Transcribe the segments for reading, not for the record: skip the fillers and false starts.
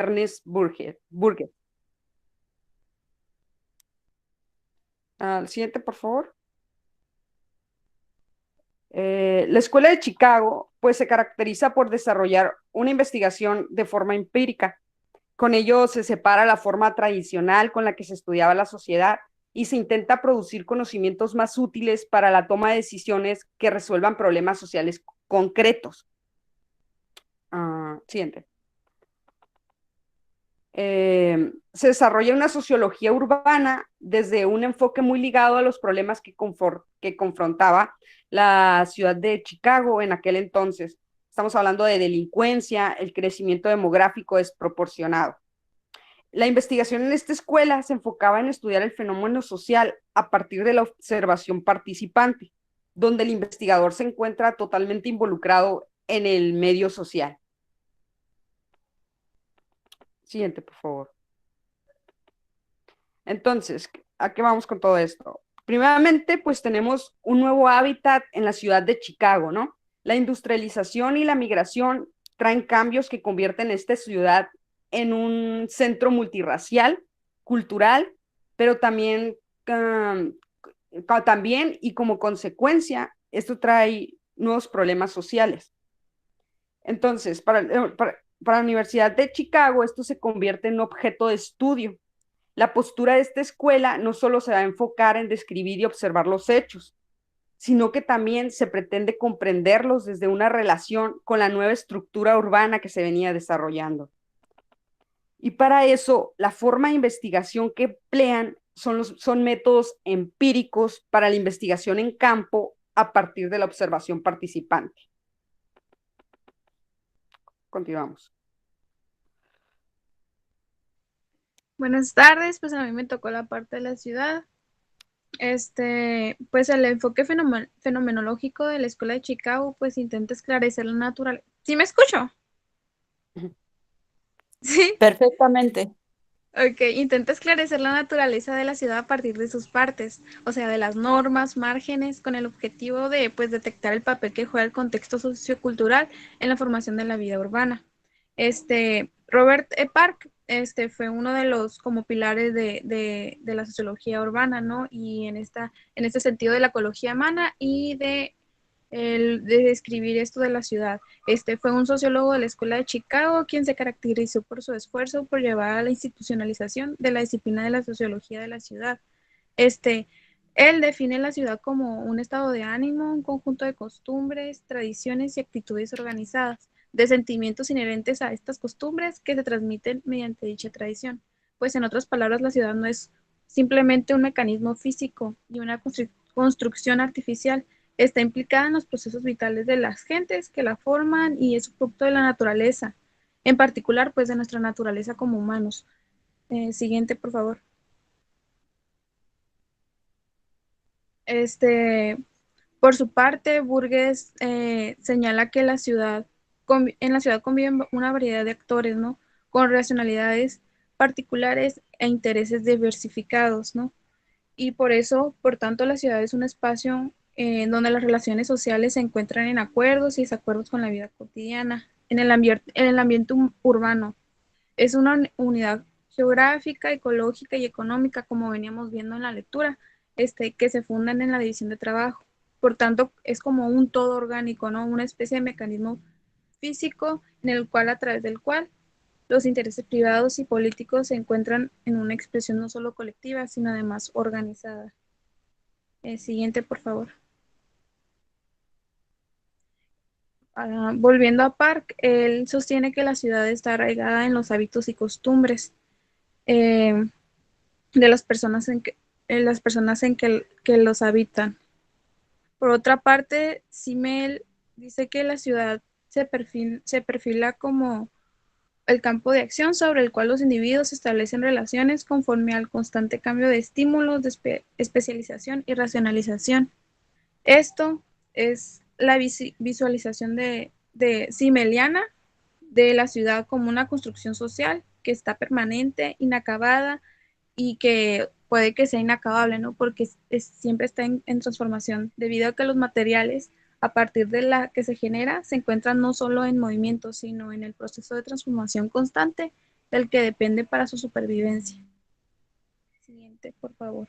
Ernest Burger. Al siguiente, por favor. La Escuela de Chicago, pues se caracteriza por desarrollar una investigación de forma empírica. Con ello se separa la forma tradicional con la que se estudiaba la sociedad y se intenta producir conocimientos más útiles para la toma de decisiones que resuelvan problemas sociales concretos. Siguiente. Se desarrolla una sociología urbana desde un enfoque muy ligado a los problemas que confrontaba la ciudad de Chicago en aquel entonces. Estamos hablando de delincuencia, el crecimiento demográfico desproporcionado. La investigación en esta escuela se enfocaba en estudiar el fenómeno social a partir de la observación participante, donde el investigador se encuentra totalmente involucrado en el medio social. Siguiente, por favor. Entonces, ¿a qué vamos con todo esto? Primeramente, pues tenemos un nuevo hábitat en la ciudad de Chicago, ¿no? La industrialización y la migración traen cambios que convierten esta ciudad en un centro multirracial, cultural, pero también y como consecuencia, esto trae nuevos problemas sociales. Entonces, para la Universidad de Chicago, esto se convierte en un objeto de estudio. La postura de esta escuela no solo se va a enfocar en describir y observar los hechos, sino que también se pretende comprenderlos desde una relación con la nueva estructura urbana que se venía desarrollando. Y para eso, la forma de investigación que emplean son métodos empíricos para la investigación en campo a partir de la observación participante. Continuamos. Buenas tardes, pues a mí me tocó la parte de la ciudad. Pues el enfoque fenomenológico de la Escuela de Chicago, pues intenta esclarecer la naturaleza. ¿Sí me escucho? Sí. Perfectamente. Ok, intenta esclarecer la naturaleza de la ciudad a partir de sus partes, o sea, de las normas, márgenes, con el objetivo de, pues, detectar el papel que juega el contexto sociocultural en la formación de la vida urbana. Robert E. Park, fue uno de los como pilares de la sociología urbana, ¿no? Y en este sentido de la ecología humana y de describir esto de la ciudad. Fue un sociólogo de la Escuela de Chicago quien se caracterizó por su esfuerzo por llevar a la institucionalización de la disciplina de la sociología de la ciudad. Este, Él define la ciudad como un estado de ánimo, un conjunto de costumbres, tradiciones y actitudes organizadas, de sentimientos inherentes a estas costumbres que se transmiten mediante dicha tradición. Pues en otras palabras, la ciudad no es simplemente un mecanismo físico y una construcción artificial, está implicada en los procesos vitales de las gentes que la forman y es un producto de la naturaleza, en particular pues de nuestra naturaleza como humanos. Siguiente, por favor. Este, por su parte, Burgess señala que en la ciudad conviven una variedad de actores, ¿no? Con racionalidades particulares e intereses diversificados, ¿no? Y por eso, por tanto, la ciudad es un espacio en donde las relaciones sociales se encuentran en acuerdos y desacuerdos con la vida cotidiana, en el ambiente urbano. Es una unidad geográfica, ecológica y económica, como veníamos viendo en la lectura, que se fundan en la división de trabajo. Por tanto, es como un todo orgánico, ¿no? Una especie de mecanismo físico en el cual, a través del cual, los intereses privados y políticos se encuentran en una expresión no solo colectiva, sino además organizada. Siguiente, por favor. Volviendo a Park, él sostiene que la ciudad está arraigada en los hábitos y costumbres eh, de las personas que los habitan. Por otra parte, Simmel dice que la ciudad se perfila como el campo de acción sobre el cual los individuos establecen relaciones conforme al constante cambio de estímulos, de especialización y racionalización. Esto es la visualización de Simmeliana de la ciudad como una construcción social que está permanente, inacabada y que puede que sea inacabable, ¿no? Porque siempre está en transformación, debido a que los materiales a partir de la que se genera se encuentran no solo en movimiento, sino en el proceso de transformación constante del que depende para su supervivencia. Siguiente, por favor.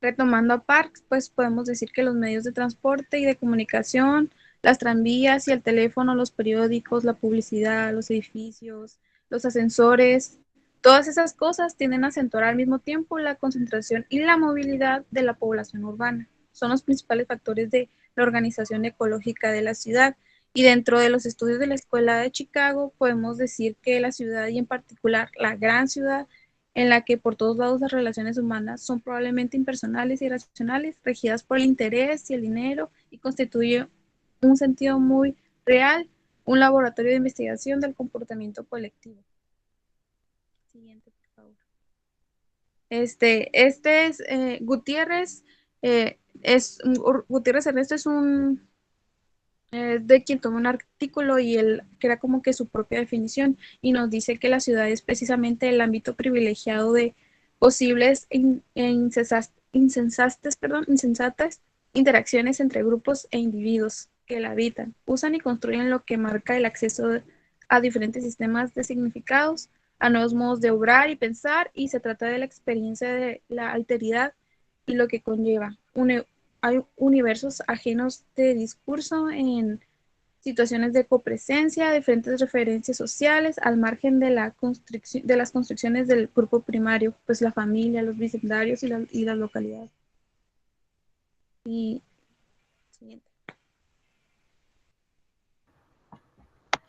Retomando a Parks, pues podemos decir que los medios de transporte y de comunicación, las tranvías y el teléfono, los periódicos, la publicidad, los edificios, los ascensores, todas esas cosas tienden a acentuar al mismo tiempo la concentración y la movilidad de la población urbana. Son los principales factores de la organización ecológica de la ciudad. Y dentro de los estudios de la Escuela de Chicago, podemos decir que la ciudad y en particular la gran ciudad en la que por todos lados las relaciones humanas son probablemente impersonales y irracionales, regidas por el interés y el dinero, y constituye un sentido muy real, un laboratorio de investigación del comportamiento colectivo. Siguiente, por favor. Este es Gutiérrez, Gutiérrez Ernesto es un de quien tomó un artículo y él crea como que su propia definición y nos dice que la ciudad es precisamente el ámbito privilegiado de posibles insensatas interacciones entre grupos e individuos que la habitan, usan y construyen lo que marca el acceso a diferentes sistemas de significados, a nuevos modos de obrar y pensar, y se trata de la experiencia de la alteridad y lo que conlleva hay universos ajenos de discurso en situaciones de copresencia, diferentes referencias sociales, al margen de, de las construcciones del grupo primario, pues la familia, los vecindarios y las localidades. Y siguiente.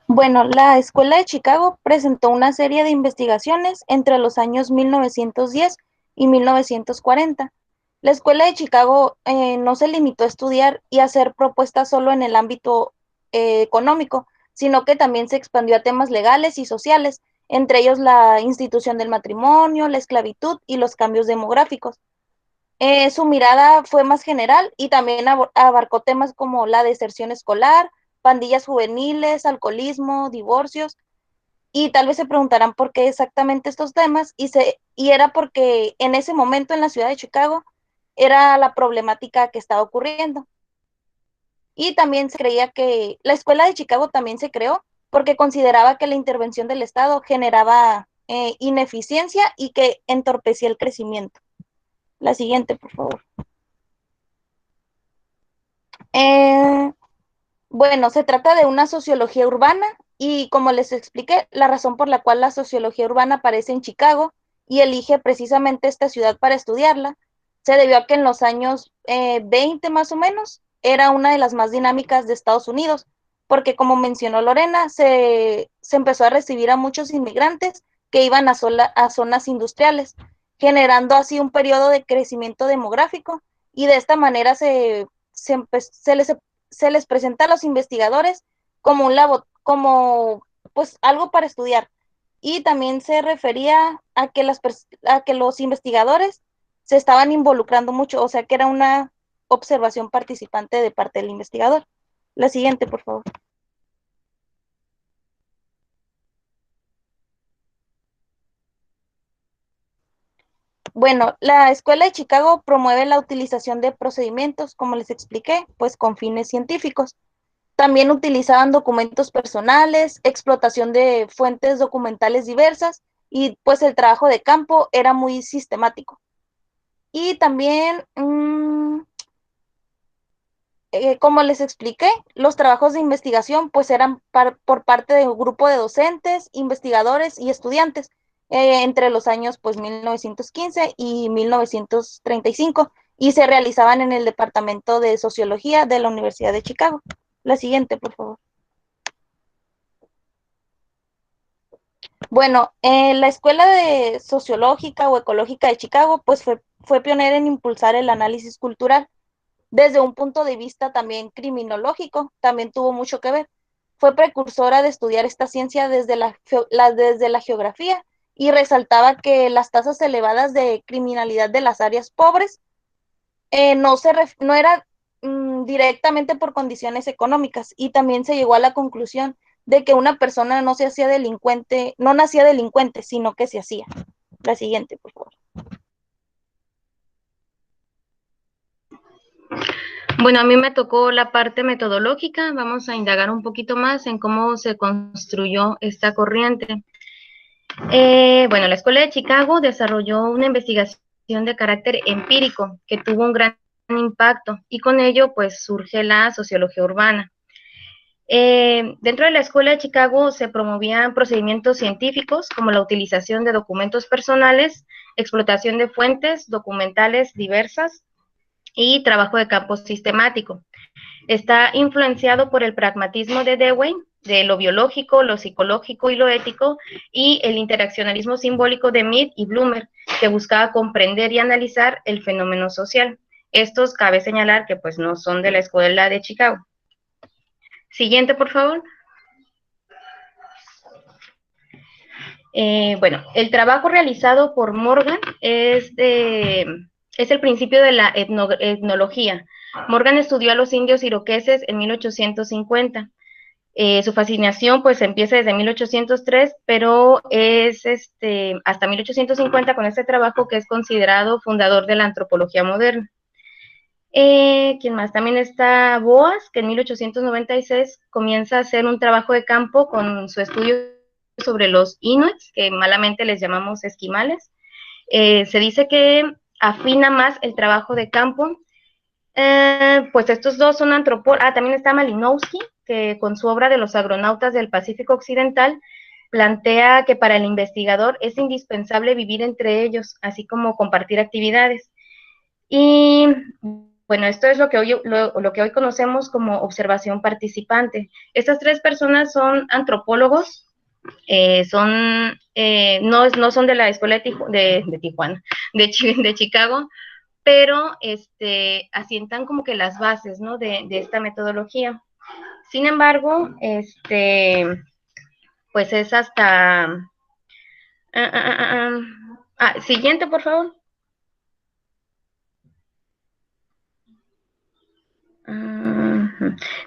Bueno, la Escuela de Chicago presentó una serie de investigaciones entre los años 1910 y 1940. La Escuela de Chicago no se limitó a estudiar y hacer propuestas solo en el ámbito económico, sino que también se expandió a temas legales y sociales, entre ellos la institución del matrimonio, la esclavitud y los cambios demográficos. Su mirada fue más general y también abarcó temas como la deserción escolar, pandillas juveniles, alcoholismo, divorcios, y tal vez se preguntarán por qué exactamente estos temas, y era porque en ese momento en la ciudad de Chicago era la problemática que estaba ocurriendo. Y también se creía que la escuela de Chicago también se creó porque consideraba que la intervención del Estado generaba ineficiencia y que entorpecía el crecimiento. La siguiente, por favor. Eh, bueno, se trata de una sociología urbana y como les expliqué, la razón por la cual la sociología urbana aparece en Chicago y elige precisamente esta ciudad para estudiarla, se debió a que en los años 20 más o menos era una de las más dinámicas de Estados Unidos, porque como mencionó Lorena, se empezó a recibir a muchos inmigrantes que iban a zonas industriales, generando así un periodo de crecimiento demográfico, y de esta manera se les presenta a los investigadores como un como pues algo para estudiar. Y también se refería a que los investigadores se estaban involucrando mucho, o sea que era una observación participante de parte del investigador. La siguiente, por favor. Bueno, la Escuela de Chicago promueve la utilización de procedimientos, como les expliqué, pues con fines científicos. También utilizaban documentos personales, explotación de fuentes documentales diversas, y pues el trabajo de campo era muy sistemático. Y también, como les expliqué, los trabajos de investigación pues eran por parte de un grupo de docentes, investigadores y estudiantes entre los años pues 1915 y 1935, y se realizaban en el Departamento de Sociología de la Universidad de Chicago. La siguiente, por favor. Bueno, la Escuela de Sociológica o Ecológica de Chicago pues fue pionera en impulsar el análisis cultural desde un punto de vista también criminológico, también tuvo mucho que ver. Fue precursora de estudiar esta ciencia desde la geografía, y resaltaba que las tasas elevadas de criminalidad de las áreas pobres no era directamente por condiciones económicas, y también se llegó a la conclusión de que una persona no se hacía delincuente, no nacía delincuente, sino que se hacía. La siguiente, por favor. Bueno, a mí me tocó la parte metodológica. Vamos a indagar un poquito más en cómo se construyó esta corriente. Bueno, la Escuela de Chicago desarrolló una investigación de carácter empírico que tuvo un gran impacto y con ello pues surge la sociología urbana. Dentro de la Escuela de Chicago se promovían procedimientos científicos como la utilización de documentos personales, explotación de fuentes documentales diversas y trabajo de campo sistemático. Está influenciado por el pragmatismo de Dewey, de lo biológico, lo psicológico y lo ético, y el interaccionalismo simbólico de Mead y Blumer, que buscaba comprender y analizar el fenómeno social. Estos cabe señalar que pues no son de la Escuela de Chicago. Siguiente, por favor. Bueno, el trabajo realizado por Morgan es el principio de la etnología. Morgan estudió a los indios iroqueses en 1850. Su fascinación pues empieza desde 1803, pero es hasta 1850 con este trabajo que es considerado fundador de la antropología moderna. ¿Quién más? También está Boas, que en 1896 comienza a hacer un trabajo de campo con su estudio sobre los inuits, que malamente les llamamos esquimales. Se dice que afina más el trabajo de campo. Pues estos dos son antropólogos. También está Malinowski, que con su obra de los agronautas del Pacífico Occidental plantea que para el investigador es indispensable vivir entre ellos, así como compartir actividades. Y bueno, esto es lo que hoy conocemos como observación participante. Estas tres personas son antropólogos, no son de la Escuela de Tijuana, de Chicago, pero asientan como que las bases, ¿no?, de esta metodología. Sin embargo, pues es hasta... siguiente, por favor.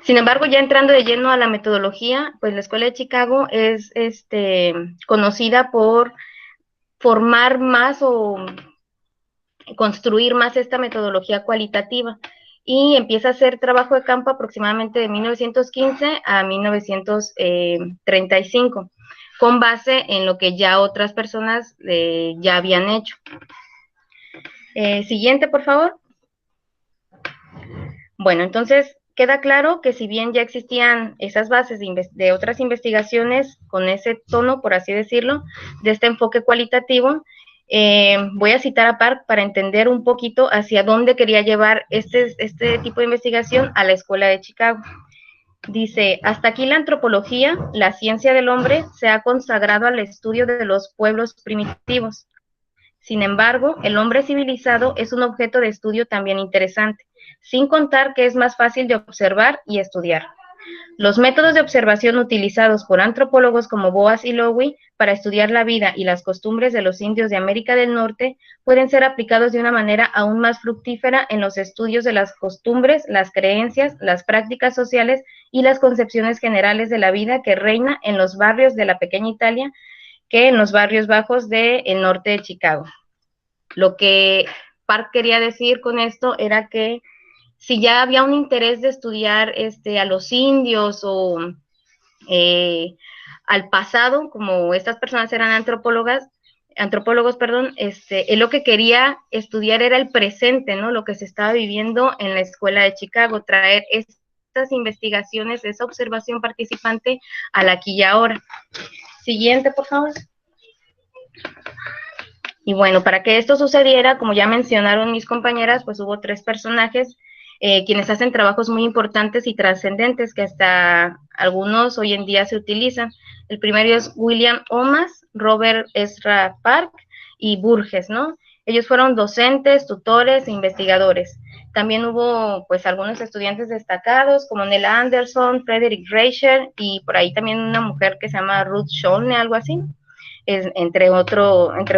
Sin embargo, ya entrando de lleno a la metodología, pues la Escuela de Chicago es conocida por formar más o construir más esta metodología cualitativa y empieza a hacer trabajo de campo aproximadamente de 1915 a 1935, con base en lo que ya otras personas ya habían hecho. Siguiente, por favor. Bueno, entonces queda claro que si bien ya existían esas bases de otras investigaciones con ese tono, por así decirlo, de este enfoque cualitativo, voy a citar a Park para entender un poquito hacia dónde quería llevar este tipo de investigación a la Escuela de Chicago. Dice, hasta aquí la antropología, la ciencia del hombre, se ha consagrado al estudio de los pueblos primitivos. Sin embargo, el hombre civilizado es un objeto de estudio también interesante, sin contar que es más fácil de observar y estudiar. Los métodos de observación utilizados por antropólogos como Boas y Lowy para estudiar la vida y las costumbres de los indios de América del Norte pueden ser aplicados de una manera aún más fructífera en los estudios de las costumbres, las creencias, las prácticas sociales y las concepciones generales de la vida que reina en los barrios de la pequeña Italia que en los barrios bajos del norte de Chicago. Lo que Park quería decir con esto era que si ya había un interés de estudiar a los indios o al pasado, como estas personas eran antropólogos, él lo que quería estudiar era el presente, ¿no?, lo que se estaba viviendo en la Escuela de Chicago, traer estas investigaciones, esa observación participante al aquí y ahora. Siguiente, por favor. Y bueno, para que esto sucediera, como ya mencionaron mis compañeras, pues hubo tres personajes quienes hacen trabajos muy importantes y trascendentes que hasta algunos hoy en día se utilizan. El primero es William Omas, Robert Ezra Park y Burgess, ¿no? Ellos fueron docentes, tutores e investigadores. También hubo pues algunos estudiantes destacados como Nella Anderson, Frederick Reicher y por ahí también una mujer que se llama Ruth Schollne, algo así, entre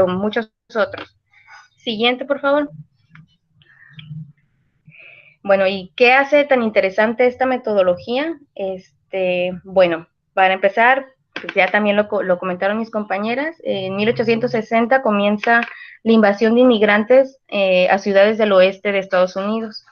muchos otros. Siguiente, por favor. Bueno, ¿y qué hace tan interesante esta metodología? Bueno, para empezar, pues ya también lo comentaron mis compañeras, en 1860 comienza la invasión de inmigrantes a ciudades del oeste de Estados Unidos.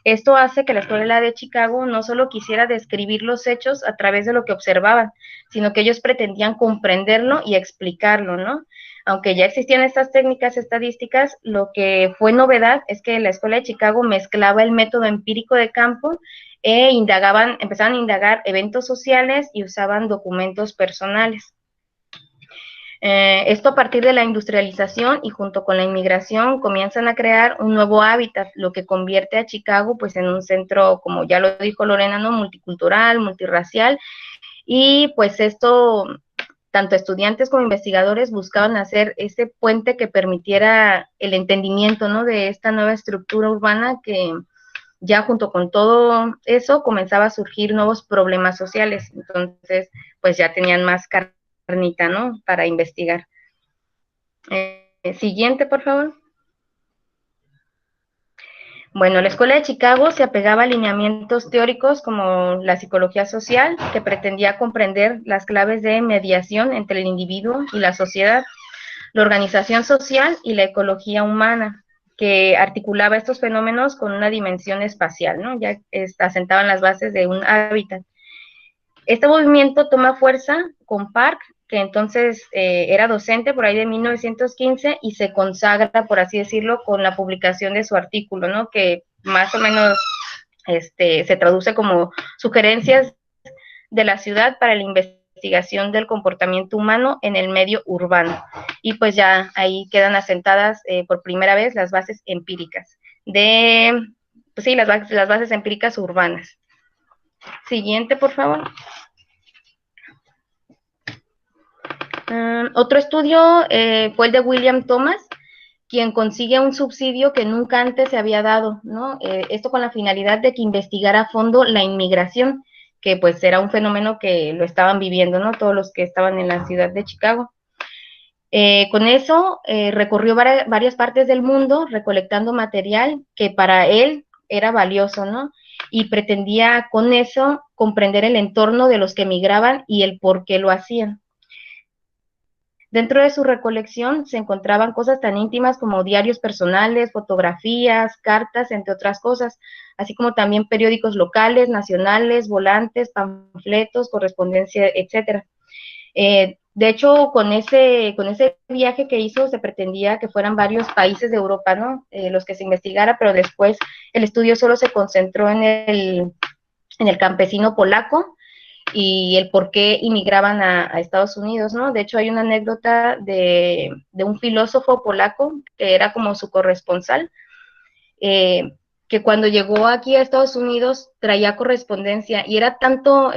Esto hace que la Escuela de Chicago no solo quisiera describir los hechos a través de lo que observaban, sino que ellos pretendían comprenderlo y explicarlo, ¿no? Aunque ya existían estas técnicas estadísticas, lo que fue novedad es que la Escuela de Chicago mezclaba el método empírico de campo empezaban a indagar eventos sociales y usaban documentos personales. Esto a partir de la industrialización y junto con la inmigración comienzan a crear un nuevo hábitat, lo que convierte a Chicago pues en un centro, como ya lo dijo Lorena, ¿no? Multicultural, multirracial, y pues esto, tanto estudiantes como investigadores buscaban hacer ese puente que permitiera el entendimiento, ¿no? De esta nueva estructura urbana que ya junto con todo eso comenzaba a surgir nuevos problemas sociales, entonces pues ya tenían más carnita, ¿no? Para investigar. Siguiente, por favor. Bueno, la Escuela de Chicago se apegaba a lineamientos teóricos como la psicología social, que pretendía comprender las claves de mediación entre el individuo y la sociedad, la organización social y la ecología humana, que articulaba estos fenómenos con una dimensión espacial, ¿no? Ya asentaban las bases de un hábitat. Este movimiento toma fuerza con Park, que entonces era docente por ahí de 1915 y se consagra, por así decirlo, con la publicación de su artículo, ¿no? Que más o menos se traduce como sugerencias de la ciudad para la investigación del comportamiento humano en el medio urbano. Y pues ya ahí quedan asentadas por primera vez las bases empíricas pues sí, las bases empíricas urbanas. Siguiente, por favor. Otro estudio fue el de William Thomas, quien consigue un subsidio que nunca antes se había dado, ¿no? Esto con la finalidad de que investigara a fondo la inmigración, que pues era un fenómeno que lo estaban viviendo, ¿no? Todos los que estaban en la ciudad de Chicago. Con eso recorrió varias partes del mundo recolectando material que para él era valioso, ¿no? Y pretendía con eso comprender el entorno de los que emigraban y el por qué lo hacían. Dentro de su recolección se encontraban cosas tan íntimas como diarios personales, fotografías, cartas, entre otras cosas, así como también periódicos locales, nacionales, volantes, panfletos, correspondencia, etcétera. De hecho, con ese viaje que hizo, se pretendía que fueran varios países de Europa, ¿no? Los que se investigara, pero después el estudio solo se concentró en el campesino polaco y el por qué inmigraban a Estados Unidos, ¿no? De hecho, hay una anécdota de un filósofo polaco que era como su corresponsal, que cuando llegó aquí a Estados Unidos traía correspondencia y era tanto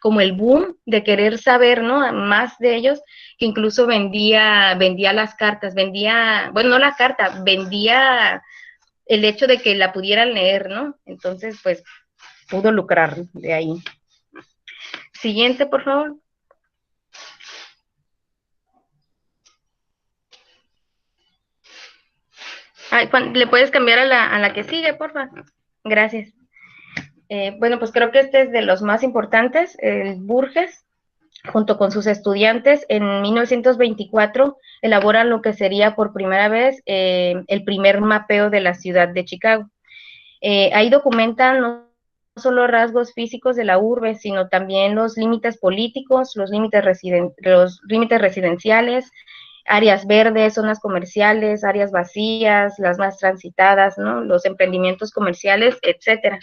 como el boom de querer saber, ¿no? Más de ellos, que incluso vendía las cartas, bueno, no la carta, vendía el hecho de que la pudieran leer, ¿no? Entonces, pues, pudo lucrar de ahí. Siguiente, por favor. ¿Le puedes cambiar a la que sigue, por favor? Gracias. Bueno, pues creo que este es de los más importantes, el Burgess, junto con sus estudiantes, en 1924 elaboran lo que sería por primera vez el primer mapeo de la ciudad de Chicago. Ahí documentan no solo rasgos físicos de la urbe, sino también los límites políticos, los límites residenciales, áreas verdes, zonas comerciales, áreas vacías, las más transitadas, ¿no? Los emprendimientos comerciales, etcétera.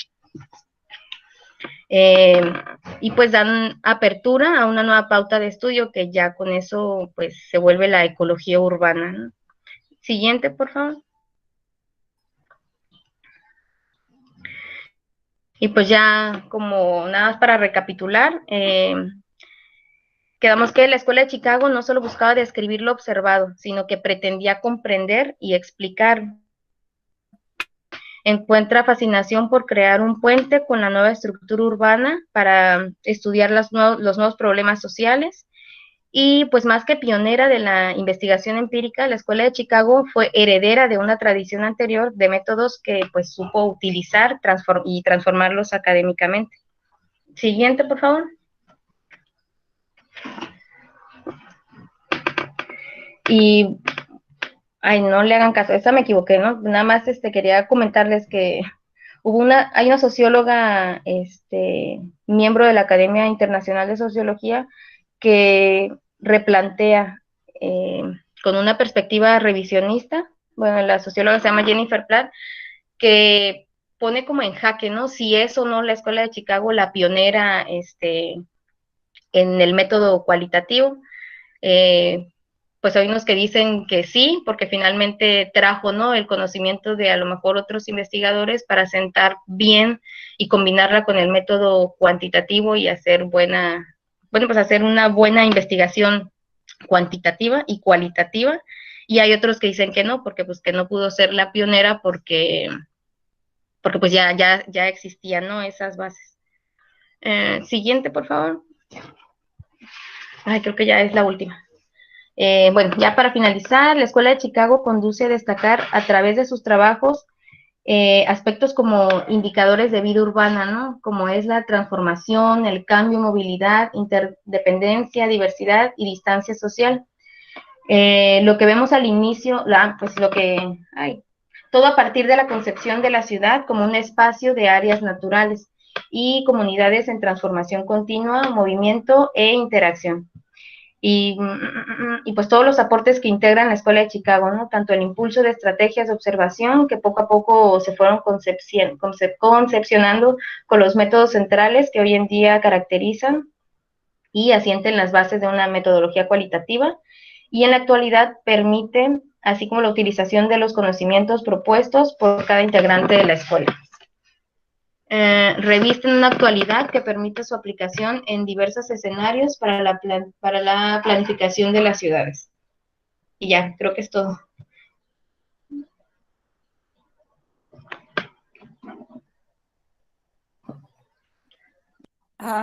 Y pues dan apertura a una nueva pauta de estudio que ya con eso pues se vuelve la ecología urbana, ¿no? Siguiente, por favor. Y pues ya como nada más para recapitular, quedamos que la Escuela de Chicago no solo buscaba describir lo observado, sino que pretendía comprender y explicar. Encuentra fascinación por crear un puente con la nueva estructura urbana para estudiar los nuevos problemas sociales. Y pues más que pionera de la investigación empírica, la Escuela de Chicago fue heredera de una tradición anterior de métodos que pues supo utilizar y transformarlos académicamente. Siguiente, por favor. Y, ay, no le hagan caso, esa me equivoqué, ¿no? Nada más quería comentarles que Hay una socióloga, miembro de la Academia Internacional de Sociología, que replantea con una perspectiva revisionista. Bueno, la socióloga se llama Jennifer Platt, que pone como en jaque, ¿no? Si es o no la Escuela de Chicago la pionera en el método cualitativo. Pues hay unos que dicen que sí, porque finalmente trajo, ¿no?, el conocimiento de a lo mejor otros investigadores para sentar bien y combinarla con el método cuantitativo y hacer pues hacer una buena investigación cuantitativa y cualitativa. Y hay otros que dicen que no, porque pues que no pudo ser la pionera porque pues ya existían, ¿no?, esas bases. Siguiente, por favor. Ay, creo que ya es la última. Bueno, ya para finalizar, la Escuela de Chicago conduce a destacar a través de sus trabajos aspectos como indicadores de vida urbana, ¿no? Como es la transformación, el cambio, movilidad, interdependencia, diversidad y distancia social. Lo que vemos al inicio, todo a partir de la concepción de la ciudad como un espacio de áreas naturales y comunidades en transformación continua, movimiento e interacción. Y pues todos los aportes que integran la Escuela de Chicago, ¿no? Tanto el impulso de estrategias de observación que poco a poco se fueron concepcionando con los métodos centrales que hoy en día caracterizan y asienten las bases de una metodología cualitativa, y en la actualidad permiten, así como la utilización de los conocimientos propuestos por cada integrante de la escuela. Revisten una actualidad que permite su aplicación en diversos escenarios para la planificación de las ciudades. Y ya, creo que es todo.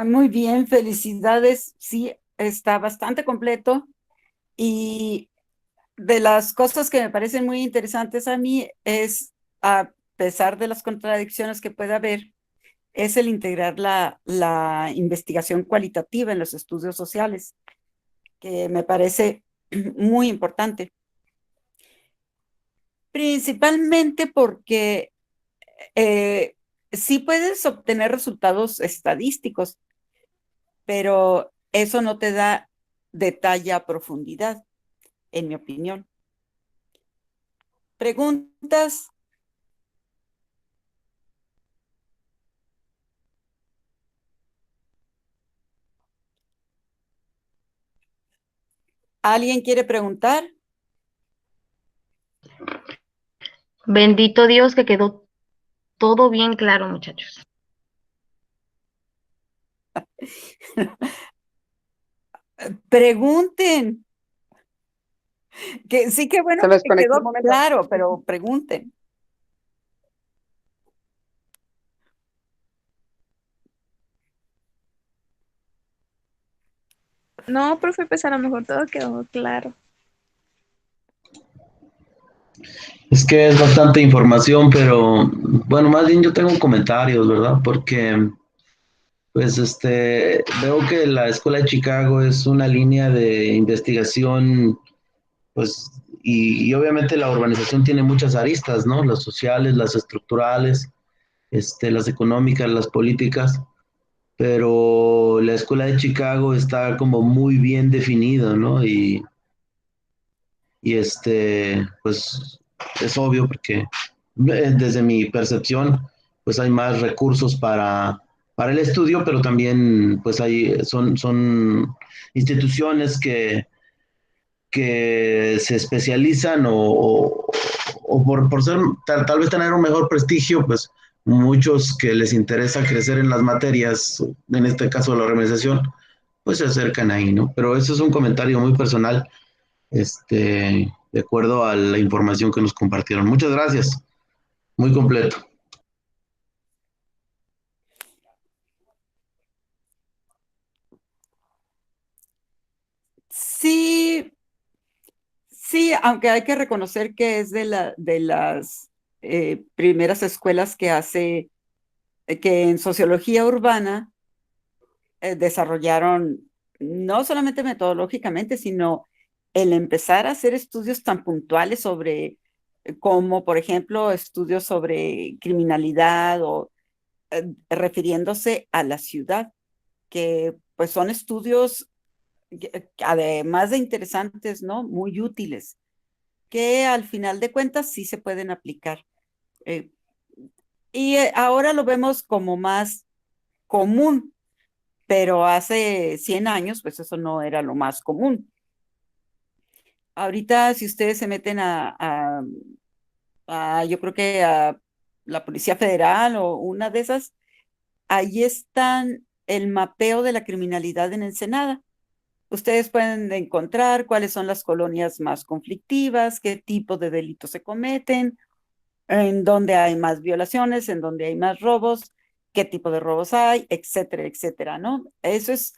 Muy bien, felicidades. Sí, está bastante completo. Y de las cosas que me parecen muy interesantes a mí es, a pesar de las contradicciones que pueda haber, es el integrar la investigación cualitativa en los estudios sociales, que me parece muy importante. Principalmente porque sí puedes obtener resultados estadísticos, pero eso no te da detalle a profundidad, en mi opinión. ¿Preguntas? ¿Alguien quiere preguntar? Bendito Dios que quedó todo bien claro, muchachos. Pregunten. Que sí, que bueno Se lo que desconecté quedó un momento. claro, pero pregunten. No, profe, pues a lo mejor todo quedó claro. Es que es bastante información, pero bueno, más bien yo tengo comentarios, ¿verdad? Porque pues veo que la Escuela de Chicago es una línea de investigación, pues, y obviamente la urbanización tiene muchas aristas, ¿no? Las sociales, las estructurales, las económicas, las políticas, pero la Escuela de Chicago está como muy bien definida, ¿no? Y pues es obvio porque desde mi percepción, pues hay más recursos para el estudio, pero también pues son instituciones que se especializan o por ser, tal vez tener un mejor prestigio, pues muchos que les interesa crecer en las materias, en este caso la organización, pues se acercan ahí, ¿no? Pero eso es un comentario muy personal, de acuerdo a la información que nos compartieron. Muchas gracias, muy completo. Sí, sí, aunque hay que reconocer que es de las primeras escuelas que en sociología urbana desarrollaron no solamente metodológicamente, sino el empezar a hacer estudios tan puntuales sobre como por ejemplo estudios sobre criminalidad o refiriéndose a la ciudad, que pues son estudios además de interesantes, ¿no? Muy útiles, que al final de cuentas sí se pueden aplicar. Eh, y ahora lo vemos como más común, pero hace 100 años, pues eso no era lo más común. Ahorita, si ustedes se meten yo creo que a la Policía Federal o una de esas, ahí están el mapeo de la criminalidad en Ensenada. Ustedes pueden encontrar cuáles son las colonias más conflictivas, qué tipo de delitos se cometen, en dónde hay más violaciones, en dónde hay más robos, qué tipo de robos hay, etcétera, etcétera, ¿no? Eso es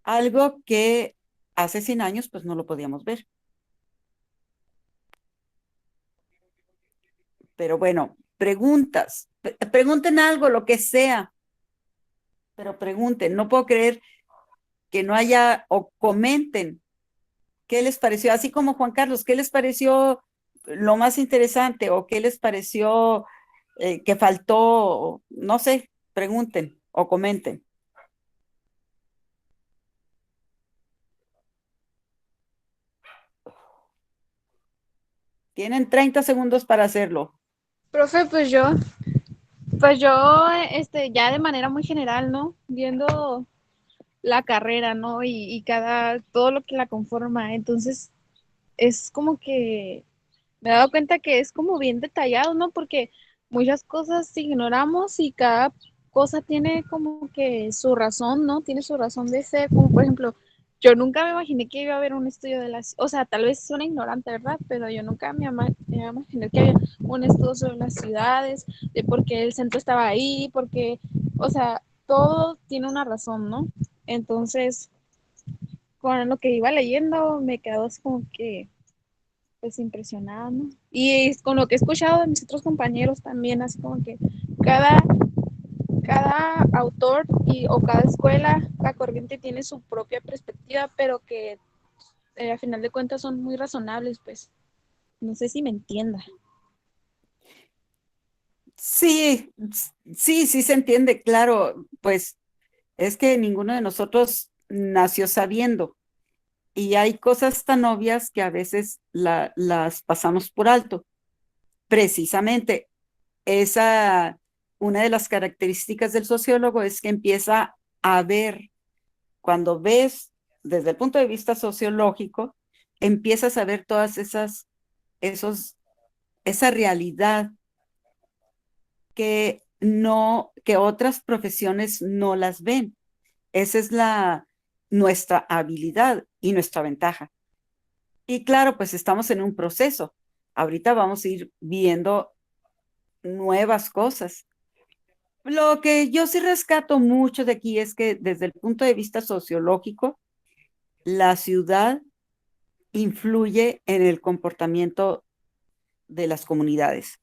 algo que hace 100 años pues no lo podíamos ver. Pero bueno, preguntas, pregunten algo, lo que sea, pero pregunten, no puedo creer que no haya, o comenten qué les pareció, así como Juan Carlos, qué les pareció lo más interesante o qué les pareció que faltó, no sé, pregunten o comenten. Tienen 30 segundos para hacerlo. Profe, ya de manera muy general, ¿no? Viendo la carrera, ¿no? Y todo lo que la conforma. Entonces, es como que me he dado cuenta que es como bien detallado, ¿no? Porque muchas cosas ignoramos y cada cosa tiene como que su razón, ¿no? Tiene su razón de ser, como por ejemplo, yo nunca me imaginé que iba a haber un estudio de las, o sea, tal vez suena ignorante, ¿verdad? Pero yo nunca me imaginé que había un estudio sobre las ciudades, de por qué el centro estaba ahí, porque, o sea, todo tiene una razón, ¿no? Entonces, con lo que iba leyendo, me quedó así como que pues impresionada, ¿no? Y con lo que he escuchado de mis otros compañeros también, así como que cada, cada autor o cada escuela, cada corriente tiene su propia perspectiva, pero que a final de cuentas son muy razonables, pues. No sé si me entienda. Sí, sí se entiende, claro, pues es que ninguno de nosotros nació sabiendo y hay cosas tan obvias que a veces las pasamos por alto. Precisamente, esa, una de las características del sociólogo es que empieza a ver, cuando ves desde el punto de vista sociológico, empiezas a ver todas esos, esa realidad que no, que otras profesiones no las ven. Esa es nuestra habilidad y nuestra ventaja. Y claro, pues estamos en un proceso. Ahorita vamos a ir viendo nuevas cosas. Lo que yo sí rescato mucho de aquí es que desde el punto de vista sociológico, la ciudad influye en el comportamiento de las comunidades,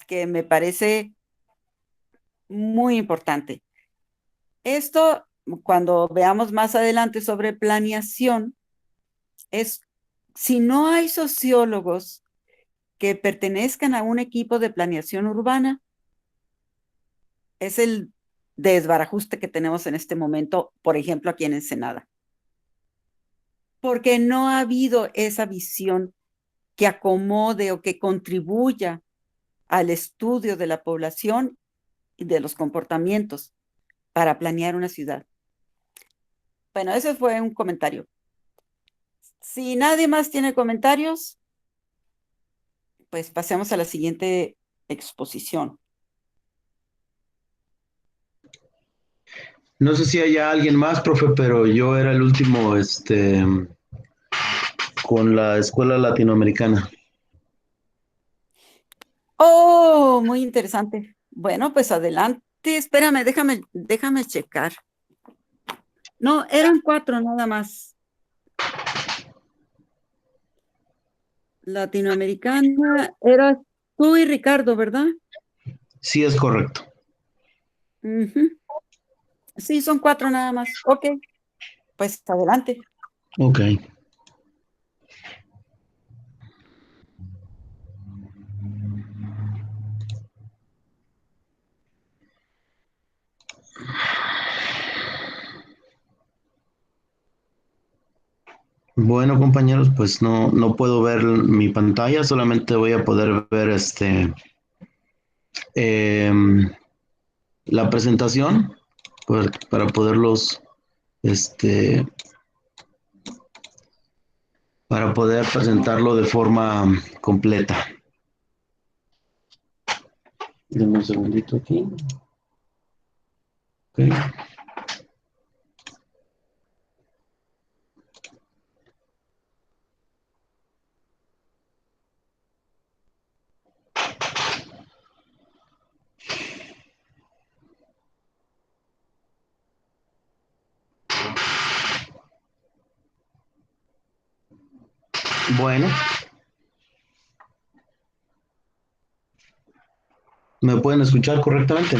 que me parece muy importante. Esto, cuando veamos más adelante sobre planeación, es si no hay sociólogos que pertenezcan a un equipo de planeación urbana, es el desbarajuste que tenemos en este momento, por ejemplo, aquí en Ensenada. Porque no ha habido esa visión que acomode o que contribuya al estudio de la población y de los comportamientos para planear una ciudad. Bueno, ese fue un comentario. Si nadie más tiene comentarios, pues pasemos a la siguiente exposición. No sé si haya alguien más, profe, pero yo era el último, con la escuela latinoamericana. Oh, muy interesante. Bueno, pues adelante. Espérame, déjame checar. No, eran 4 nada más. Latinoamericana, era tú y Ricardo, ¿verdad? Sí, es correcto. Ujú. Sí, son 4 nada más. Ok, pues adelante. Ok. Bueno, compañeros, pues no puedo ver mi pantalla, solamente voy a poder ver em, la presentación para poderlos, este, para poder presentarlo de forma completa. Deme un segundito aquí. Ok. Bueno, ¿me pueden escuchar correctamente?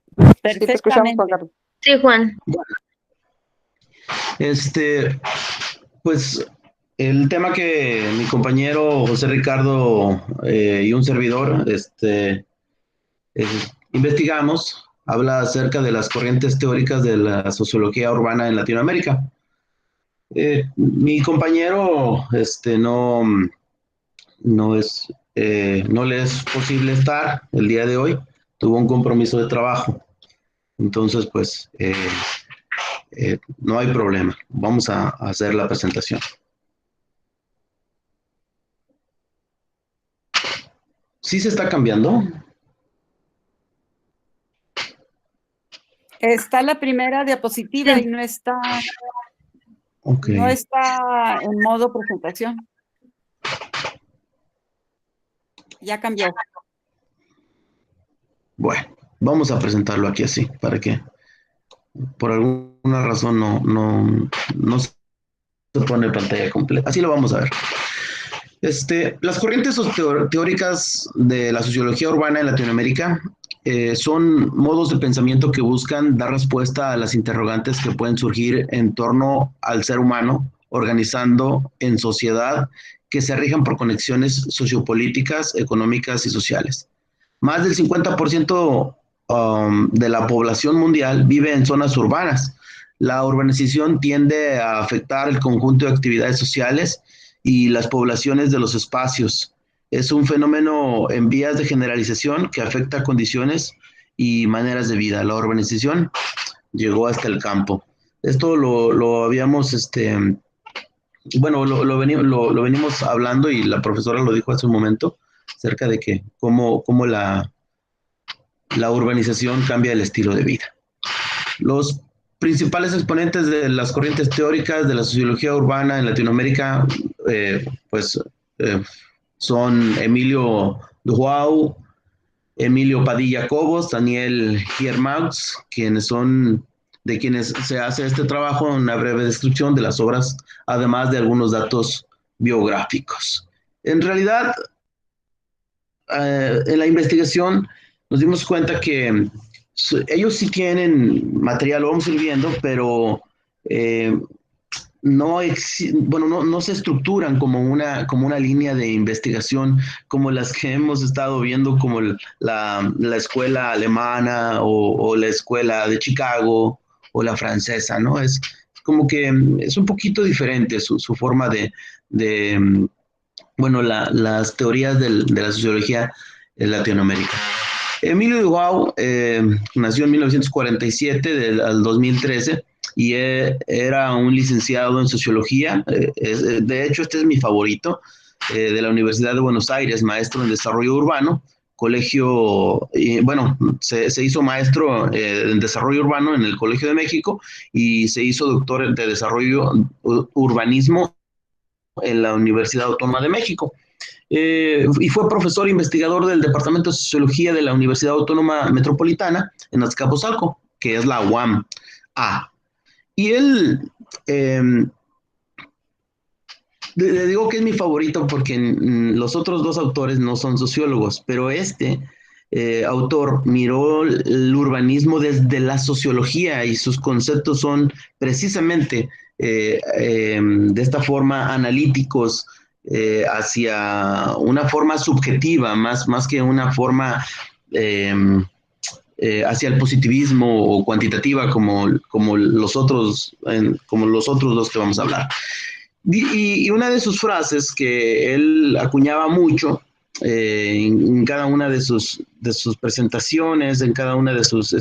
Sí, te escuchamos, Juan Perfectamente. Carlos. Sí, Juan. Pues el tema que mi compañero José Ricardo y un servidor investigamos habla acerca de las corrientes teóricas de la sociología urbana en Latinoamérica. Mi compañero no le es posible estar el día de hoy, tuvo un compromiso de trabajo, entonces pues no hay problema, vamos a hacer la presentación. ¿Sí se está cambiando? Está la primera diapositiva y Ok. no está en modo presentación. Ya cambió. Bueno, vamos a presentarlo aquí así, para que por alguna razón no se pone pantalla completa. Así lo vamos a ver. Las corrientes teóricas de la sociología urbana en Latinoamérica son modos de pensamiento que buscan dar respuesta a las interrogantes que pueden surgir en torno al ser humano, organizando en sociedad que se rijan por conexiones sociopolíticas, económicas y sociales. Más del 50% de la población mundial vive en zonas urbanas. La urbanización tiende a afectar el conjunto de actividades sociales y las poblaciones de los espacios. Es un fenómeno en vías de generalización que afecta condiciones y maneras de vida. La urbanización llegó hasta el campo. Esto lo habíamos, bueno, lo venimos hablando y la profesora lo dijo hace un momento, acerca de que cómo la urbanización cambia el estilo de vida. Los principales exponentes de las corrientes teóricas de la sociología urbana en Latinoamérica, pues son Emilio Duhau, Emilio Padilla Cobos, Daniel Giermaux, de quienes se hace este trabajo, una breve descripción de las obras, además de algunos datos biográficos. En realidad, en la investigación nos dimos cuenta que ellos sí tienen material, lo vamos a ir viendo, pero no se estructuran como una línea de investigación como las que hemos estado viendo, como la escuela alemana o la escuela de Chicago o la francesa, ¿no? Es como que es un poquito diferente su forma de bueno, las teorías de la sociología en Latinoamérica. Emilio Duhau nació en 1947 al 2013 y era un licenciado en sociología. De hecho, este es mi favorito, de la Universidad de Buenos Aires, maestro en desarrollo urbano, colegio, bueno, se hizo maestro en desarrollo urbano en el Colegio de México y se hizo doctor de desarrollo urbanismo en la Universidad Autónoma de México. Y fue profesor e investigador del Departamento de Sociología de la Universidad Autónoma Metropolitana en Azcapotzalco, que es la UAM-A. Y él, le digo que es mi favorito porque los otros dos autores no son sociólogos, pero autor miró el urbanismo desde la sociología y sus conceptos son precisamente de esta forma analíticos, hacia una forma subjetiva, más que una forma hacia el positivismo o cuantitativa como los otros dos que vamos a hablar. Y una de sus frases que él acuñaba mucho en cada una de sus presentaciones, en cada una de sus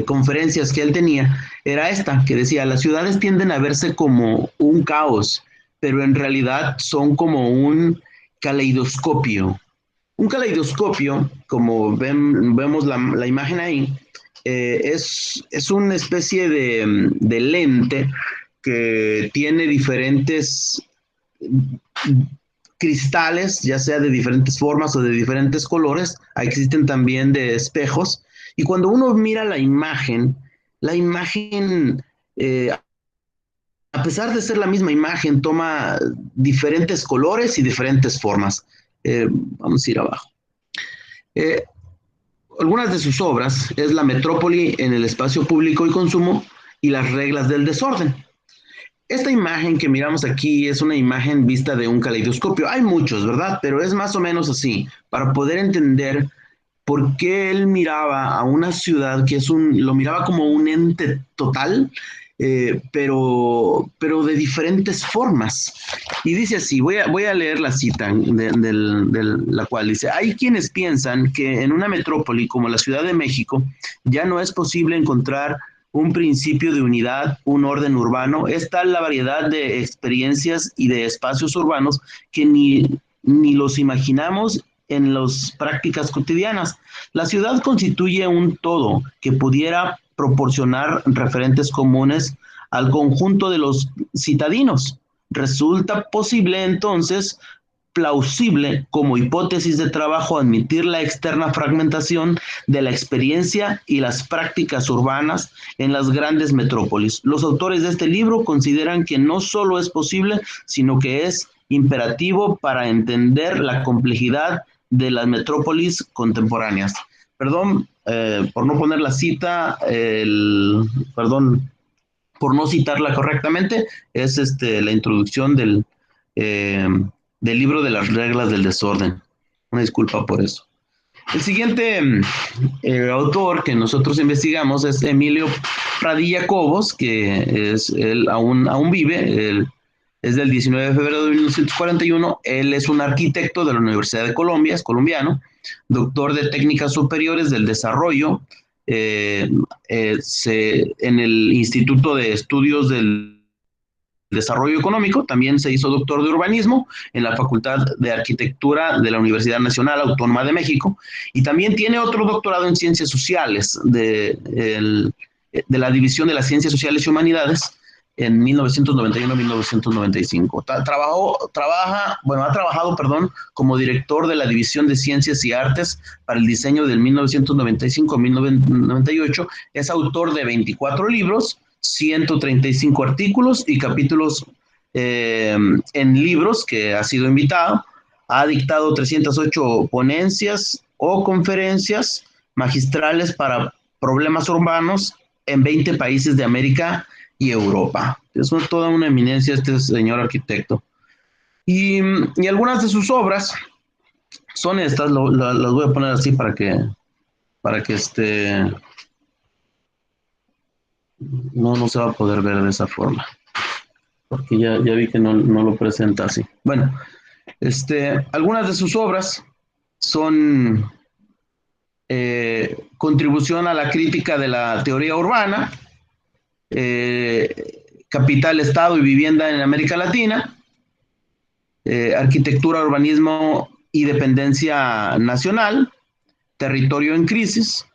conferencias que él tenía, era esta, que decía: las ciudades tienden a verse como un caos, pero en realidad son como un caleidoscopio. Un caleidoscopio, como vemos la imagen ahí, es una especie de lente que tiene diferentes cristales, ya sea de diferentes formas o de diferentes colores. Existen también de espejos. Y cuando uno mira la imagen, a pesar de ser la misma imagen, toma diferentes colores y diferentes formas. Vamos a ir abajo. Algunas de sus obras es La metrópoli en el espacio público y consumo y Las reglas del desorden. Esta imagen que miramos aquí es una imagen vista de un caleidoscopio. Hay muchos, ¿verdad? Pero es más o menos así, para poder entender por qué él miraba a una ciudad que lo miraba como un ente total, pero de diferentes formas. Y dice así, voy a leer la cita de la cual dice: hay quienes piensan que en una metrópoli como la Ciudad de México ya no es posible encontrar un principio de unidad, un orden urbano. Es tal la variedad de experiencias y de espacios urbanos que ni los imaginamos en las prácticas cotidianas. La ciudad constituye un todo que pudiera proporcionar referentes comunes al conjunto de los citadinos. Resulta posible entonces, plausible como hipótesis de trabajo, admitir la externa fragmentación de la experiencia y las prácticas urbanas en las grandes metrópolis. Los autores de este libro consideran que no solo es posible, sino que es imperativo para entender la complejidad de las metrópolis contemporáneas. Perdón por no poner la cita, perdón por no citarla correctamente, es la introducción del libro de las reglas del desorden. Una disculpa por eso. El siguiente autor que nosotros investigamos es Emilio Pradilla Cobos, que él aún vive. Es del 19 de febrero de 1941. Él es un arquitecto de la Universidad de Colombia, es colombiano, doctor de técnicas superiores del desarrollo en el Instituto de Estudios del Desarrollo Económico. También se hizo doctor de urbanismo en la Facultad de Arquitectura de la Universidad Nacional Autónoma de México, y también tiene otro doctorado en Ciencias Sociales de la División de las Ciencias Sociales y Humanidades en 1991-1995. Ha trabajado como director de la División de Ciencias y Artes para el diseño del 1995-1998. Es autor de 24 libros, 135 artículos y capítulos en libros que ha sido invitado. Ha dictado 308 ponencias o conferencias magistrales para problemas urbanos en 20 países de América y Europa. Es toda una eminencia este señor arquitecto. Y algunas de sus obras son estas. Las voy a poner así para que no se va a poder ver de esa forma, porque ya vi que no lo presenta así. Bueno, algunas de sus obras son contribución a la crítica de la teoría urbana, Capital, Estado y Vivienda en América Latina, Arquitectura, Urbanismo y Dependencia Nacional, Territorio en Crisis,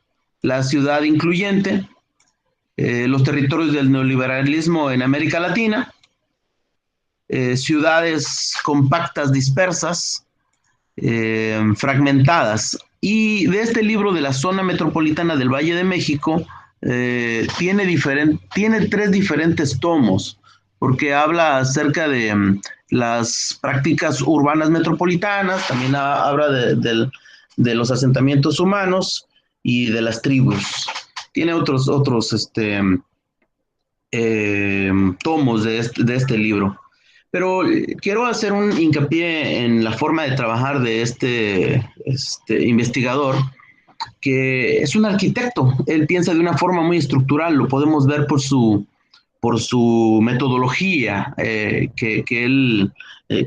La Ciudad Incluyente, Los territorios del neoliberalismo en América Latina, Ciudades compactas, dispersas, fragmentadas. Y de este libro de la zona metropolitana del Valle de México, tiene 3 diferentes tomos, porque habla acerca de las prácticas urbanas metropolitanas, también habla de los asentamientos humanos y de las tribus. Tiene otros tomos de este libro. Pero quiero hacer un hincapié en la forma de trabajar de este investigador, que es un arquitecto. Él piensa de una forma muy estructural, lo podemos ver por su metodología, que él,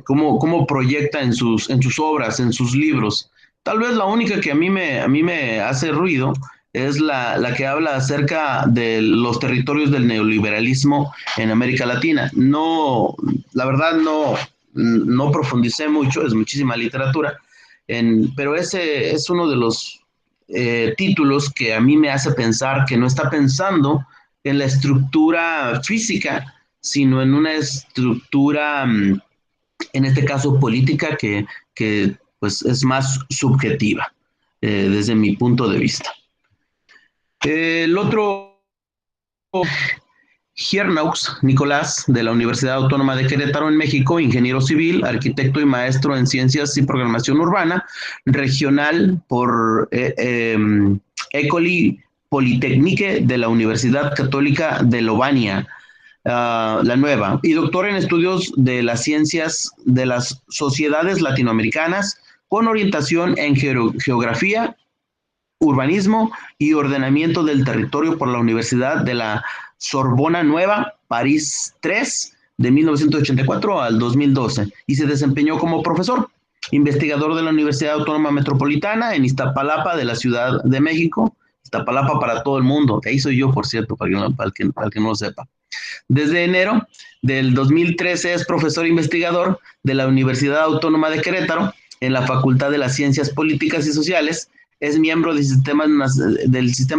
cómo proyecta en sus obras, en sus libros. Tal vez la única que a mí me hace ruido es la que habla acerca de los territorios del neoliberalismo en América Latina. No, la verdad no profundicé mucho, es muchísima literatura, pero ese es uno de los títulos que a mí me hace pensar que no está pensando en la estructura física, sino en una estructura, en este caso política, que pues es más subjetiva, desde mi punto de vista. El otro, Giernaux Nicolás, de la Universidad Autónoma de Querétaro en México, ingeniero civil, arquitecto y maestro en ciencias y programación urbana, regional por École Polytechnique de la Universidad Católica de Lovania, la Nueva, y doctor en estudios de las ciencias de las sociedades latinoamericanas con orientación en geografía, urbanismo y ordenamiento del territorio por la Universidad de la Sorbona Nueva, París 3, de 1984 al 2012, y se desempeñó como profesor, investigador de la Universidad Autónoma Metropolitana en Iztapalapa de la Ciudad de México. Iztapalapa para todo el mundo, ahí soy yo, por cierto, para el que no lo sepa. Desde enero del 2013 es profesor investigador de la Universidad Autónoma de Querétaro en la Facultad de las Ciencias Políticas y Sociales. Es miembro del Sistema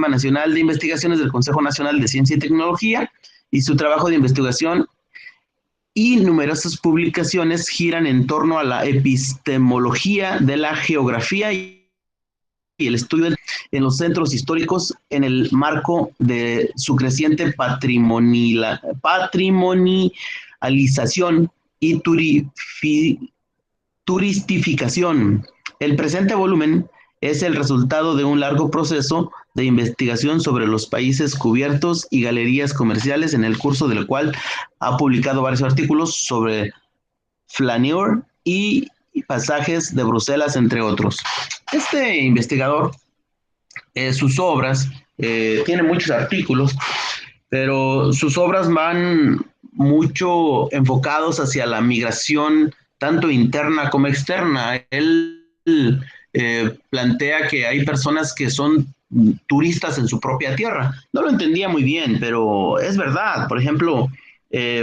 Nacional de Investigaciones del Consejo Nacional de Ciencia y Tecnología, y su trabajo de investigación y numerosas publicaciones giran en torno a la epistemología de la geografía y el estudio en los centros históricos en el marco de su creciente patrimonialización y turistificación. El presente volumen es el resultado de un largo proceso de investigación sobre los países cubiertos y galerías comerciales, en el curso del cual ha publicado varios artículos sobre flaneur y pasajes de Bruselas, entre otros. Este investigador, sus obras, tiene muchos artículos, pero sus obras van mucho enfocados hacia la migración, tanto interna como externa. Él plantea que hay personas que son turistas en su propia tierra. No lo entendía muy bien, pero es verdad. Por ejemplo,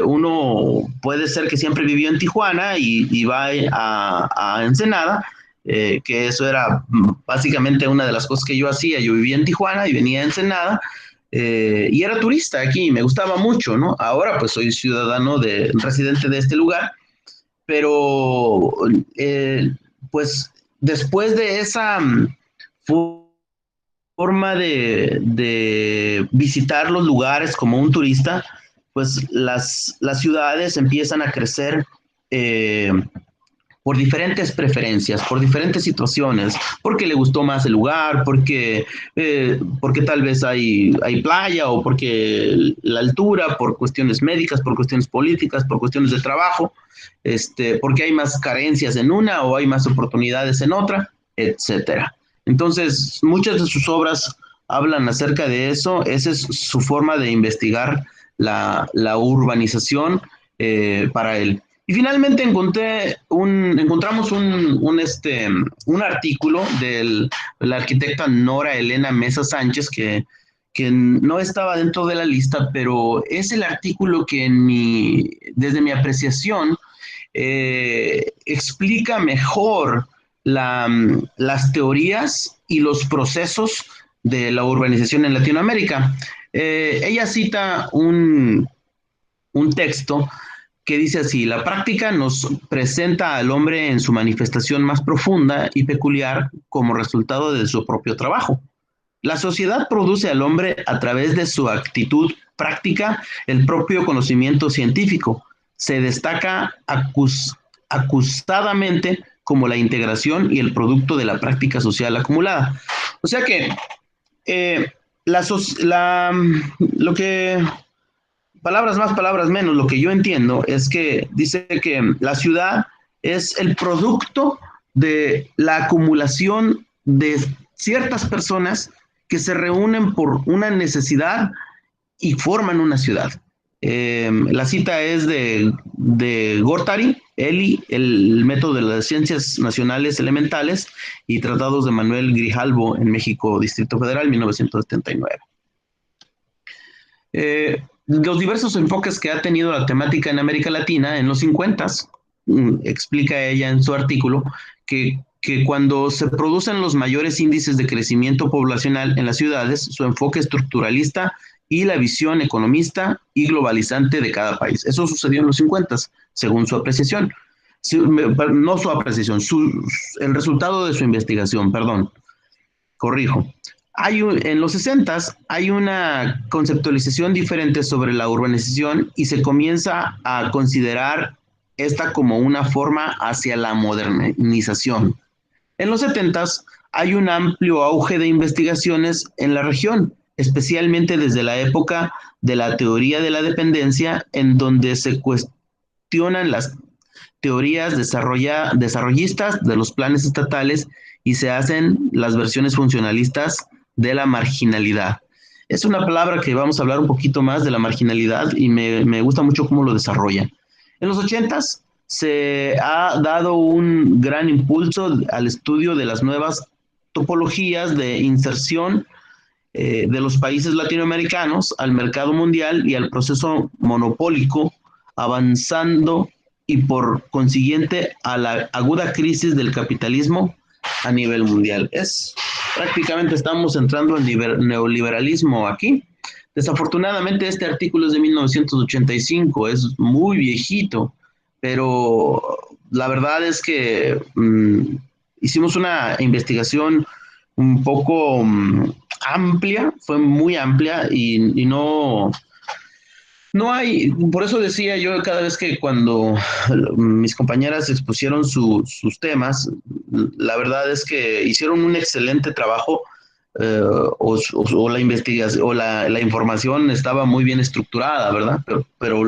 uno puede ser que siempre vivió en Tijuana y va a Ensenada, que eso era básicamente una de las cosas que yo hacía. Yo vivía en Tijuana y venía a Ensenada, y era turista aquí, me gustaba mucho, ¿no? Ahora pues soy ciudadano residente de este lugar, pero pues después de esa forma de visitar los lugares como un turista, pues las ciudades empiezan a crecer por diferentes preferencias, por diferentes situaciones, porque le gustó más el lugar, porque tal vez hay playa, o porque la altura, por cuestiones médicas, por cuestiones políticas, por cuestiones de trabajo, porque hay más carencias en una o hay más oportunidades en otra, etcétera. Entonces, muchas de sus obras hablan acerca de eso. Esa es su forma de investigar la urbanización para él. Y finalmente encontramos un artículo de la arquitecta Nora Elena Mesa Sánchez, que no estaba dentro de la lista, pero es el artículo que desde mi apreciación explica mejor las teorías y los procesos de la urbanización en Latinoamérica. Ella cita un texto que dice así: la práctica nos presenta al hombre en su manifestación más profunda y peculiar como resultado de su propio trabajo. La sociedad produce al hombre a través de su actitud práctica el propio conocimiento científico. Se destaca acusadamente como la integración y el producto de la práctica social acumulada. O sea que palabras más, palabras menos, lo que yo entiendo es que dice que la ciudad es el producto de la acumulación de ciertas personas que se reúnen por una necesidad y forman una ciudad. La cita es de Gortari, Eli, el método de las ciencias nacionales elementales y tratados de Manuel Grijalvo en México, Distrito Federal, 1979. Los diversos enfoques que ha tenido la temática en América Latina en los 50, explica ella en su artículo, que cuando se producen los mayores índices de crecimiento poblacional en las ciudades, su enfoque estructuralista y la visión economista y globalizante de cada país. Eso sucedió en los 50, según su apreciación. No su apreciación, el resultado de su investigación, perdón, corrijo. En los 60 hay una conceptualización diferente sobre la urbanización y se comienza a considerar esta como una forma hacia la modernización. En los 70 hay un amplio auge de investigaciones en la región, especialmente desde la época de la teoría de la dependencia, en donde se cuestionan las teorías desarrollistas de los planes estatales y se hacen las versiones funcionalistas de la marginalidad. Es una palabra que vamos a hablar un poquito más de la marginalidad y me gusta mucho cómo lo desarrollan. En los 80s se ha dado un gran impulso al estudio de las nuevas topologías de inserción de los países latinoamericanos al mercado mundial y al proceso monopólico, avanzando y por consiguiente a la aguda crisis del capitalismo a nivel mundial. Prácticamente estamos entrando en neoliberalismo aquí. Desafortunadamente este artículo es de 1985, es muy viejito, pero la verdad es que hicimos una investigación un poco amplia, fue muy amplia y no hay, por eso decía yo cada vez que cuando mis compañeras expusieron sus temas, la verdad es que hicieron un excelente trabajo o la investigación o la información estaba muy bien estructurada, ¿verdad? Pero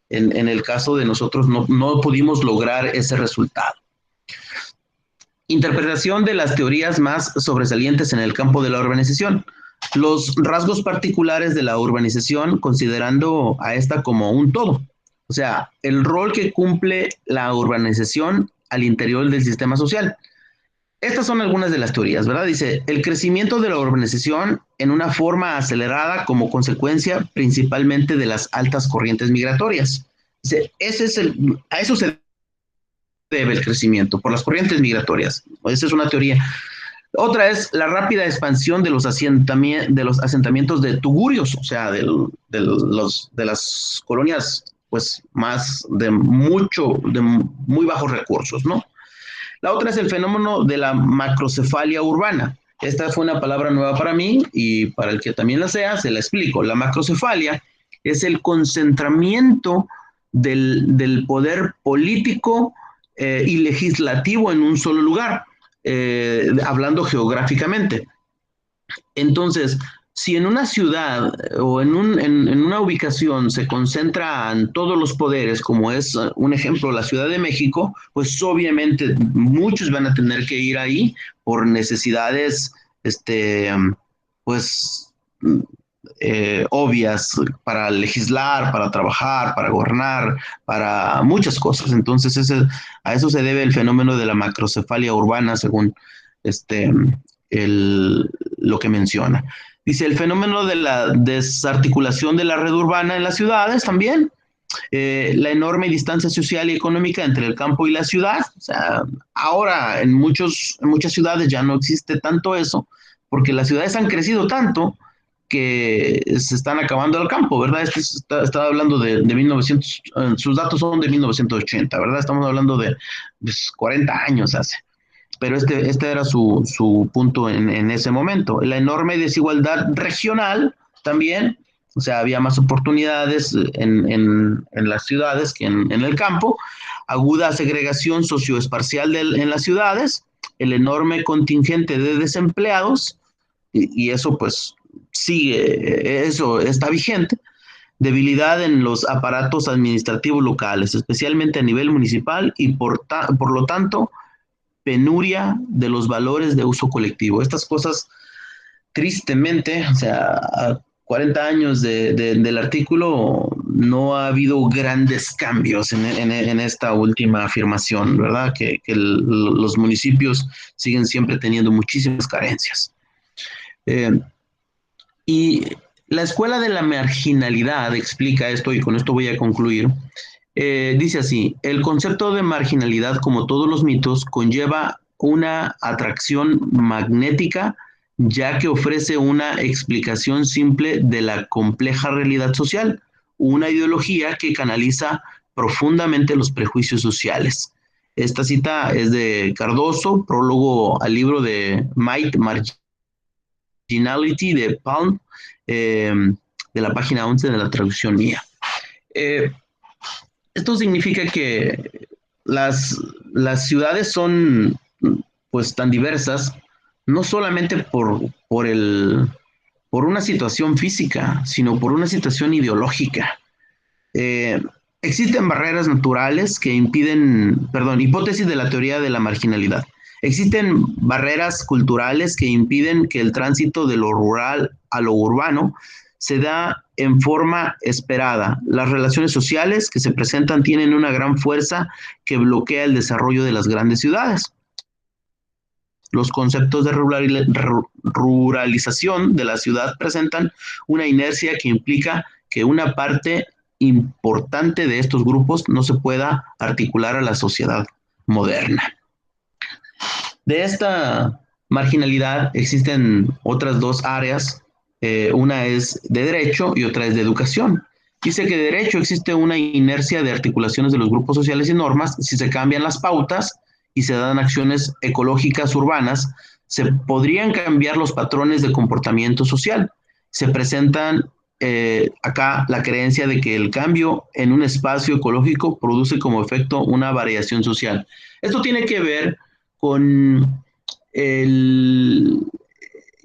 en el caso de nosotros no pudimos lograr ese resultado. Interpretación de las teorías más sobresalientes en el campo de la urbanización. Los rasgos particulares de la urbanización, considerando a esta como un todo. O sea, el rol que cumple la urbanización al interior del sistema social. Estas son algunas de las teorías, ¿verdad? Dice, el crecimiento de la urbanización en una forma acelerada como consecuencia principalmente de las altas corrientes migratorias. Dice, a eso se debe el crecimiento, por las corrientes migratorias. Esa es una teoría. Otra es la rápida expansión de los asentamientos de tugurios, o sea, de las colonias, pues, de muy bajos recursos, ¿no? La otra es el fenómeno de la macrocefalia urbana. Esta fue una palabra nueva para mí y para el que también la sea, se la explico. La macrocefalia es el concentramiento del poder político y legislativo en un solo lugar. Hablando geográficamente. Entonces, si en una ciudad o en una ubicación se concentran todos los poderes, como es un ejemplo la Ciudad de México, pues obviamente muchos van a tener que ir ahí por necesidades, obvias para legislar, para trabajar, para gobernar, para muchas cosas. Entonces a eso se debe el fenómeno de la macrocefalia urbana, según lo que menciona. Dice el fenómeno de la desarticulación de la red urbana en las ciudades también, la enorme distancia social y económica entre el campo y la ciudad. O sea, ahora en muchas ciudades ya no existe tanto eso, porque las ciudades han crecido tanto que se están acabando el campo, ¿verdad? Estaba hablando de 1900, sus datos son de 1980, ¿verdad? Estamos hablando de 40 años hace. Pero este era su punto en ese momento. La enorme desigualdad regional también, o sea, había más oportunidades en las ciudades que en el campo, aguda segregación socioespacial en las ciudades, el enorme contingente de desempleados, y eso pues sigue, eso está vigente, debilidad en los aparatos administrativos locales, especialmente a nivel municipal, y por lo tanto, penuria de los valores de uso colectivo. Estas cosas, tristemente, o sea, a 40 años del artículo, no ha habido grandes cambios en esta última afirmación, ¿verdad? Que los municipios siguen siempre teniendo muchísimas carencias. Y la escuela de la marginalidad explica esto, y con esto voy a concluir. Dice así: el concepto de marginalidad, como todos los mitos, conlleva una atracción magnética, ya que ofrece una explicación simple de la compleja realidad social, una ideología que canaliza profundamente los prejuicios sociales. Esta cita es de Cardoso, prólogo al libro de Might, Marginality, de Palm, de la página 11 de la traducción mía. Esto significa que las ciudades son pues tan diversas, no solamente por una situación física, sino por una situación ideológica. Existen barreras naturales que impiden, hipótesis de la teoría de la marginalidad. Existen barreras culturales que impiden que el tránsito de lo rural a lo urbano se da en forma esperada. Las relaciones sociales que se presentan tienen una gran fuerza que bloquea el desarrollo de las grandes ciudades. Los conceptos de ruralización de la ciudad presentan una inercia que implica que una parte importante de estos grupos no se pueda articular a la sociedad moderna. De esta marginalidad existen otras dos áreas. Una es de derecho y otra es de educación. Dice que de derecho existe una inercia de articulaciones de los grupos sociales y normas. Si se cambian las pautas y se dan acciones ecológicas urbanas, se podrían cambiar los patrones de comportamiento social. Se presentan acá la creencia de que el cambio en un espacio ecológico produce como efecto una variación social. Esto tiene que ver con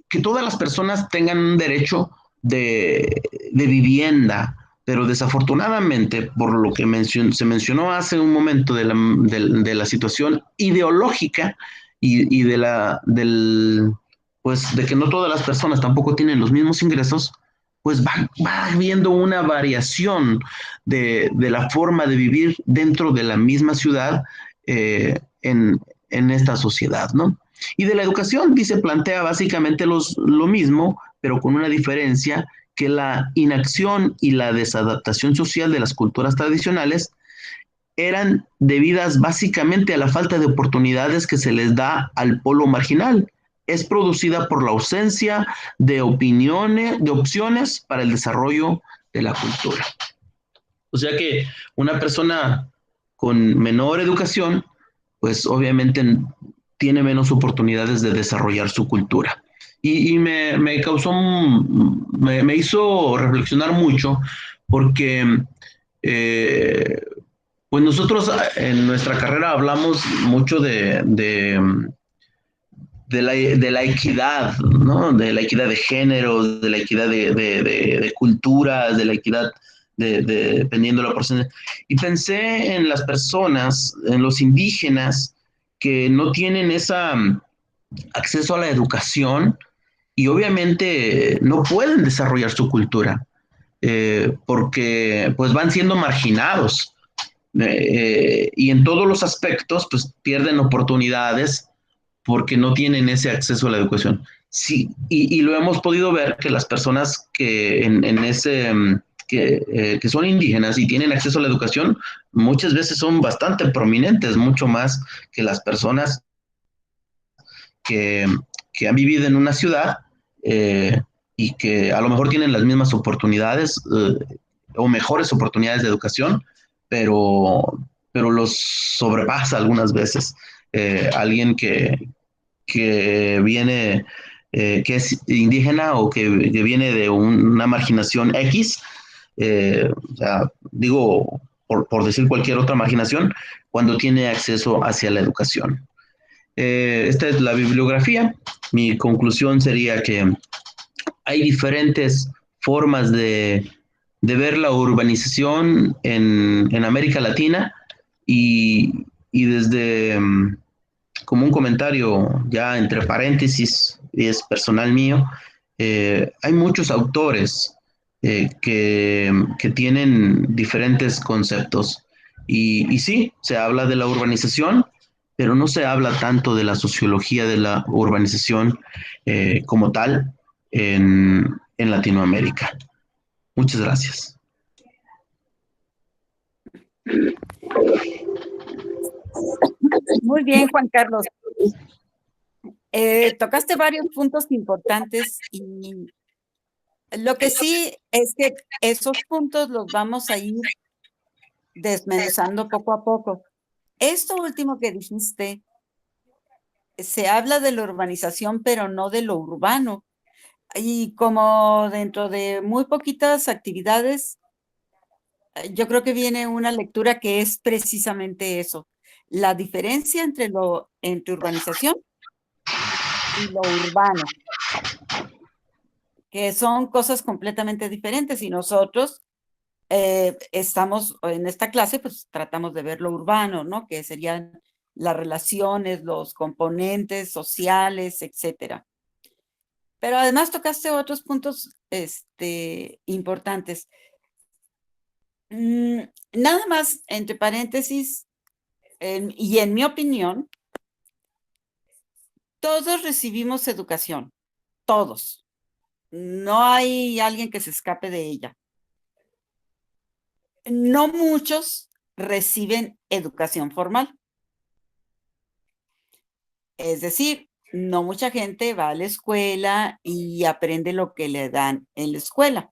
que todas las personas tengan un derecho de vivienda, pero desafortunadamente, por lo que se mencionó hace un momento de la situación ideológica y de que no todas las personas tampoco tienen los mismos ingresos, pues va habiendo una variación de la forma de vivir dentro de la misma ciudad en esta sociedad, ¿no? Y de la educación, plantea básicamente lo mismo, pero con una diferencia, que la inacción y la desadaptación social de las culturas tradicionales eran debidas básicamente a la falta de oportunidades que se les da al polo marginal. Es producida por la ausencia de opciones para el desarrollo de la cultura. O sea que una persona con menor educación, pues obviamente tiene menos oportunidades de desarrollar su cultura. Y me hizo reflexionar mucho porque pues nosotros en nuestra carrera hablamos mucho de la equidad, ¿no? De la equidad de género, de la equidad de culturas, de la equidad dependiendo de la persona. Y pensé en las personas, en los indígenas, que no tienen ese acceso a la educación y obviamente no pueden desarrollar su cultura porque pues van siendo marginados y en todos los aspectos pues pierden oportunidades porque no tienen ese acceso a la educación. Sí, y lo hemos podido ver que las personas que que son indígenas y tienen acceso a la educación, muchas veces son bastante prominentes, mucho más que las personas que han vivido en una ciudad y que a lo mejor tienen las mismas oportunidades o mejores oportunidades de educación, pero los sobrepasa algunas veces. Alguien que viene, que es indígena o que viene de una marginación X, o sea, digo, por decir cualquier otra marginación, cuando tiene acceso hacia la educación. Esta es la bibliografía. Mi conclusión sería que hay diferentes formas de ver la urbanización en América Latina y desde como un comentario ya entre paréntesis, y es personal mío, hay muchos autores que tienen diferentes conceptos. Y sí, se habla de la urbanización, pero no se habla tanto de la sociología de la urbanización como tal en Latinoamérica. Muchas gracias. Muy bien, Juan Carlos. Tocaste varios puntos importantes y lo que sí es que esos puntos los vamos a ir desmenuzando poco a poco. Esto último que dijiste, se habla de la urbanización, pero no de lo urbano. Y como dentro de muy poquitas actividades, yo creo que viene una lectura que es precisamente eso, la diferencia entre urbanización y lo urbano, que son cosas completamente diferentes y nosotros estamos en esta clase, pues tratamos de ver lo urbano, ¿no? Que serían las relaciones, los componentes sociales, etcétera. Pero además tocaste otros puntos importantes. Nada más, entre paréntesis, y en mi opinión, todos recibimos educación, todos. No hay alguien que se escape de ella. No muchos reciben educación formal. Es decir, no mucha gente va a la escuela y aprende lo que le dan en la escuela.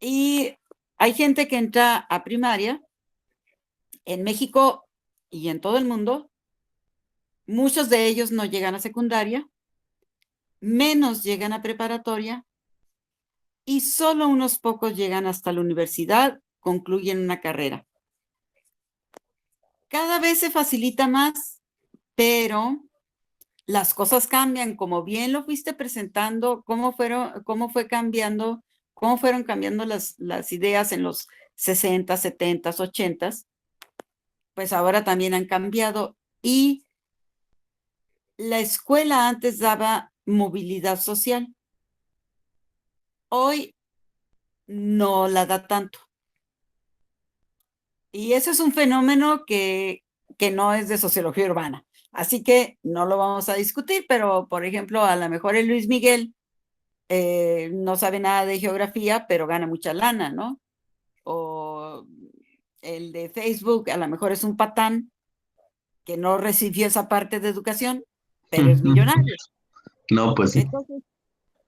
Y hay gente que entra a primaria. En México y en todo el mundo, muchos de ellos no llegan a secundaria, menos llegan a preparatoria y solo unos pocos llegan hasta la universidad, concluyen una carrera. Cada vez se facilita más, pero las cosas cambian, como bien lo fuiste presentando, cómo fueron cambiando las ideas en los 60, 70, 80, pues ahora también han cambiado. Y la escuela antes daba movilidad social, hoy no la da tanto. Y eso es un fenómeno que no es de sociología urbana. Así que no lo vamos a discutir, pero por ejemplo, a lo mejor el Luis Miguel no sabe nada de geografía, pero gana mucha lana, ¿no? O el de Facebook, a lo mejor es un patán que no recibió esa parte de educación, pero es millonario. No, pues sí. Entonces,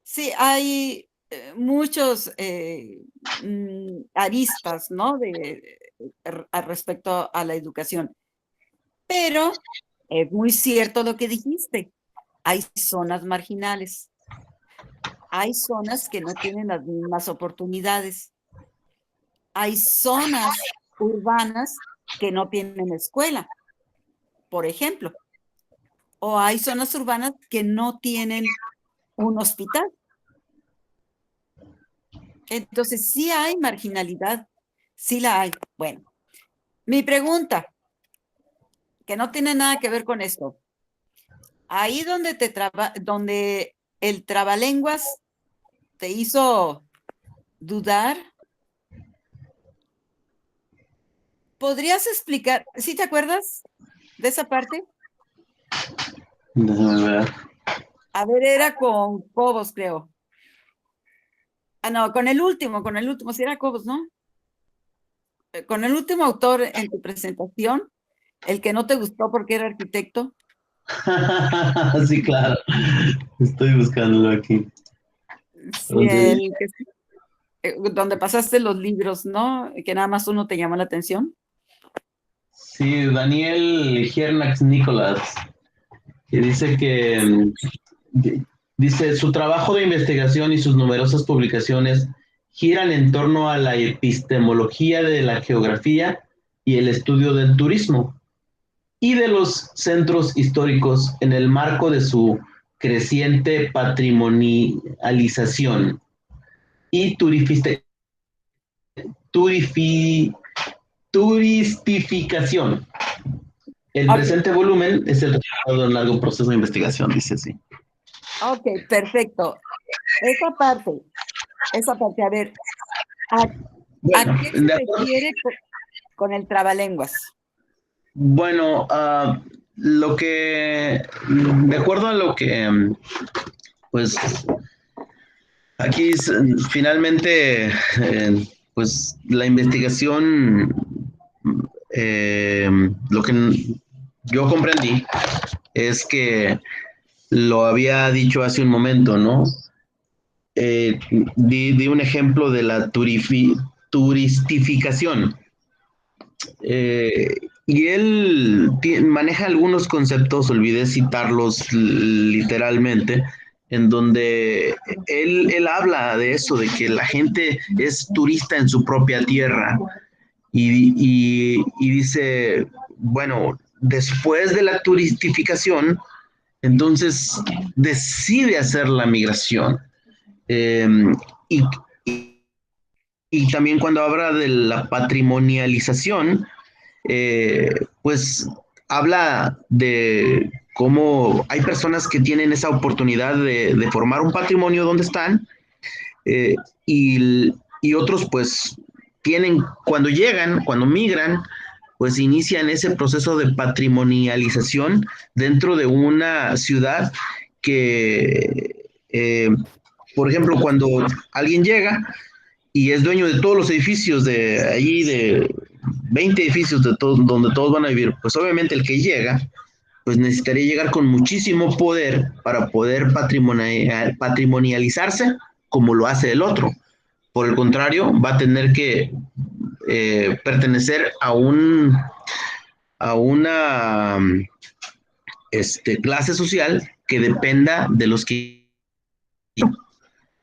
sí, hay muchos aristas, ¿no? Respecto a la educación. Pero es muy cierto lo que dijiste. Hay zonas marginales. Hay zonas que no tienen las mismas oportunidades. Hay zonas urbanas que no tienen escuela, por ejemplo. O hay zonas urbanas que no tienen un hospital. Entonces, sí hay marginalidad, sí la hay. Bueno, mi pregunta, que no tiene nada que ver con esto. Ahí donde el trabalenguas te hizo dudar, ¿podrías explicar? ¿Sí te acuerdas de esa parte? Déjame ver. A ver, era con Cobos, creo. Ah, no, con el último, sí era Cobos, ¿no? Con el último autor en tu presentación, el que no te gustó porque era arquitecto. Sí, claro. Estoy buscándolo aquí. Sí, donde pasaste los libros, ¿no? Que nada más uno te llama la atención. Sí, Daniel Gernax Nicolás, que dice su trabajo de investigación y sus numerosas publicaciones giran en torno a la epistemología de la geografía y el estudio del turismo y de los centros históricos en el marco de su creciente patrimonialización y turistificación. El Ok, presente volumen es el resultado de un largo proceso de investigación, dice así. ok, perfecto. Esa parte, a ver, ¿a, a Bueno, qué se refiere con el trabalenguas? bueno, lo que, de acuerdo a lo que, pues, aquí finalmente, pues, la investigación, lo que yo comprendí es que lo había dicho hace un momento, ¿no? Di un ejemplo de la turistificación. Y él maneja algunos conceptos, olvidé citarlos literalmente, en donde él habla de eso, de que la gente es turista en su propia tierra. Y dice, bueno, después de la turistificación, entonces decide hacer la migración. Eh, y, y también cuando habla de la patrimonialización, pues habla de cómo hay personas que tienen esa oportunidad de formar un patrimonio donde están, eh, y otros pues tienen, cuando llegan, cuando migran, pues inician ese proceso de patrimonialización dentro de una ciudad que, por ejemplo, cuando alguien llega y es dueño de todos los edificios de allí, de 20 edificios de donde todos van a vivir, pues obviamente el que llega, pues necesitaría llegar con muchísimo poder para poder patrimonializarse como lo hace el otro. Por el contrario, va a tener que pertenecer a una clase social que dependa de los que...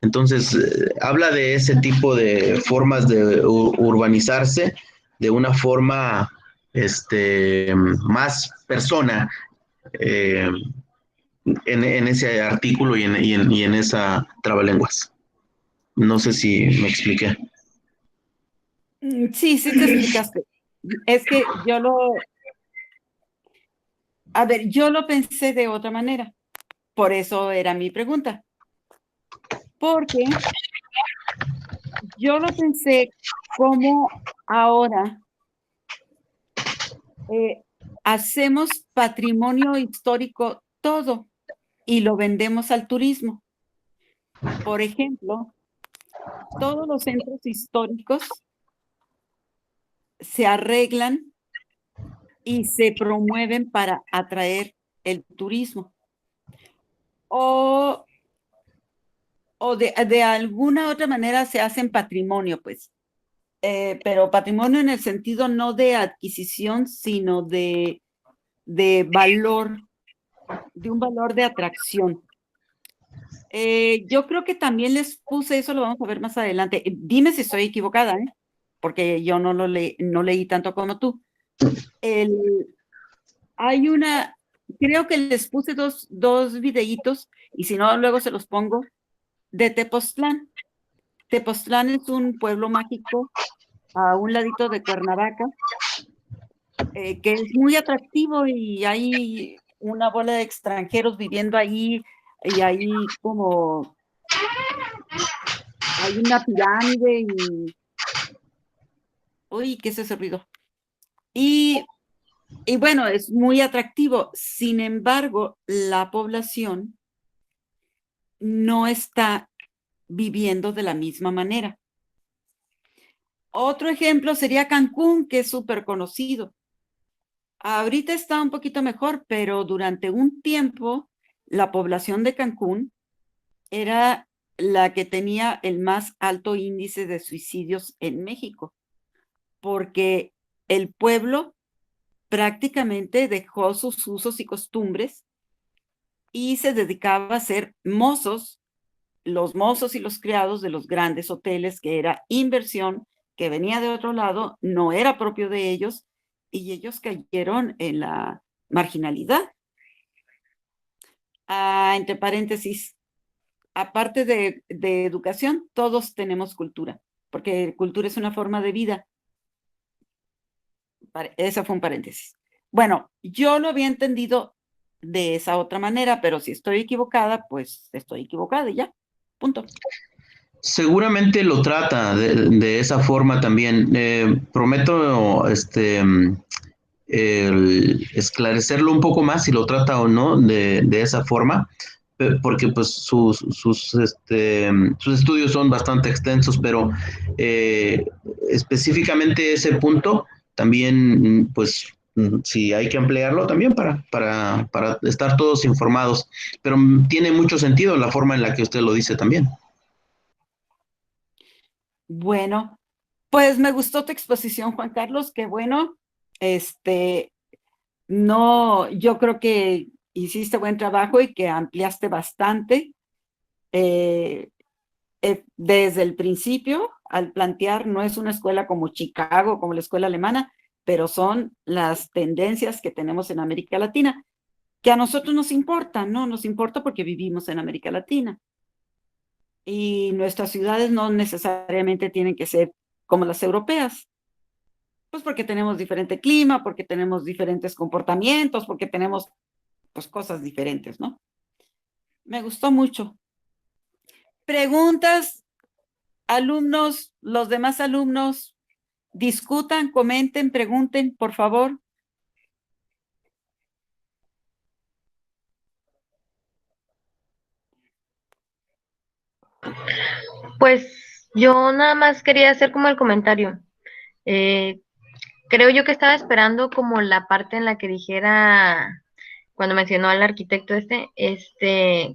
Entonces, habla de ese tipo de formas de urbanizarse de una forma más persona, eh, en ese artículo y en esa trabalenguas. No sé si me expliqué. Sí, sí te explicaste. Es que a ver, yo lo pensé de otra manera. Por eso era mi pregunta. Porque yo lo pensé como ahora eh, hacemos patrimonio histórico todo y lo vendemos al turismo. Por ejemplo, todos los centros históricos se arreglan y se promueven para atraer el turismo. O, o de alguna otra manera se hacen patrimonio, pues. Pero patrimonio en el sentido no de adquisición, sino de valor, de un valor de atracción. Yo creo que también les puse eso, lo vamos a ver más adelante. Dime si estoy equivocada, ¿eh? Porque yo no leí tanto como tú. El, hay creo que les puse dos videitos, y si no, luego se los pongo, de Tepoztlán. Tepoztlán es un pueblo mágico a un ladito de Cuernavaca, que es muy atractivo y hay una bola de extranjeros viviendo ahí y hay como, hay una pirámide y, uy, ¿qué es ese ruido? Y, y bueno, es muy atractivo. Sin embargo, la población no está viviendo de la misma manera. Otro ejemplo sería Cancún, que es súper conocido. Ahorita está un poquito mejor, pero durante un tiempo la población de Cancún era la que tenía el más alto índice de suicidios en México, porque el pueblo prácticamente dejó sus usos y costumbres y se dedicaba a ser mozos, los mozos y los criados de los grandes hoteles, que era inversión que venía de otro lado, no era propio de ellos, y ellos cayeron en la marginalidad. Entre paréntesis, aparte de educación, todos tenemos cultura, porque cultura es una forma de vida. Esa fue un paréntesis. Bueno, yo lo había entendido de esa otra manera, pero si estoy equivocada, pues estoy equivocada y ya, punto. Seguramente lo trata de esa forma también. Prometo esclarecerlo un poco más si lo trata o no de esa forma, porque pues sus estudios son bastante extensos, pero específicamente ese punto también, pues sí hay que ampliarlo también para estar todos informados, pero tiene mucho sentido la forma en la que usted lo dice también. Bueno, pues me gustó tu exposición, Juan Carlos, qué bueno. Este, no, yo creo que hiciste buen trabajo y que ampliaste bastante eh, desde el principio al plantear, no es una escuela como Chicago, como la escuela alemana, pero son las tendencias que tenemos en América Latina, que a nosotros nos importan, ¿no? Nos importa porque vivimos en América Latina. Y nuestras ciudades no necesariamente tienen que ser como las europeas, pues porque tenemos diferente clima, porque tenemos diferentes comportamientos, porque tenemos pues cosas diferentes, ¿no? Me gustó mucho. Preguntas, alumnos, los demás alumnos, discutan, comenten, pregunten, por favor. Pues yo nada más quería hacer como el comentario. Eh, Creo yo que estaba esperando como la parte en la que dijera, cuando mencionó al arquitecto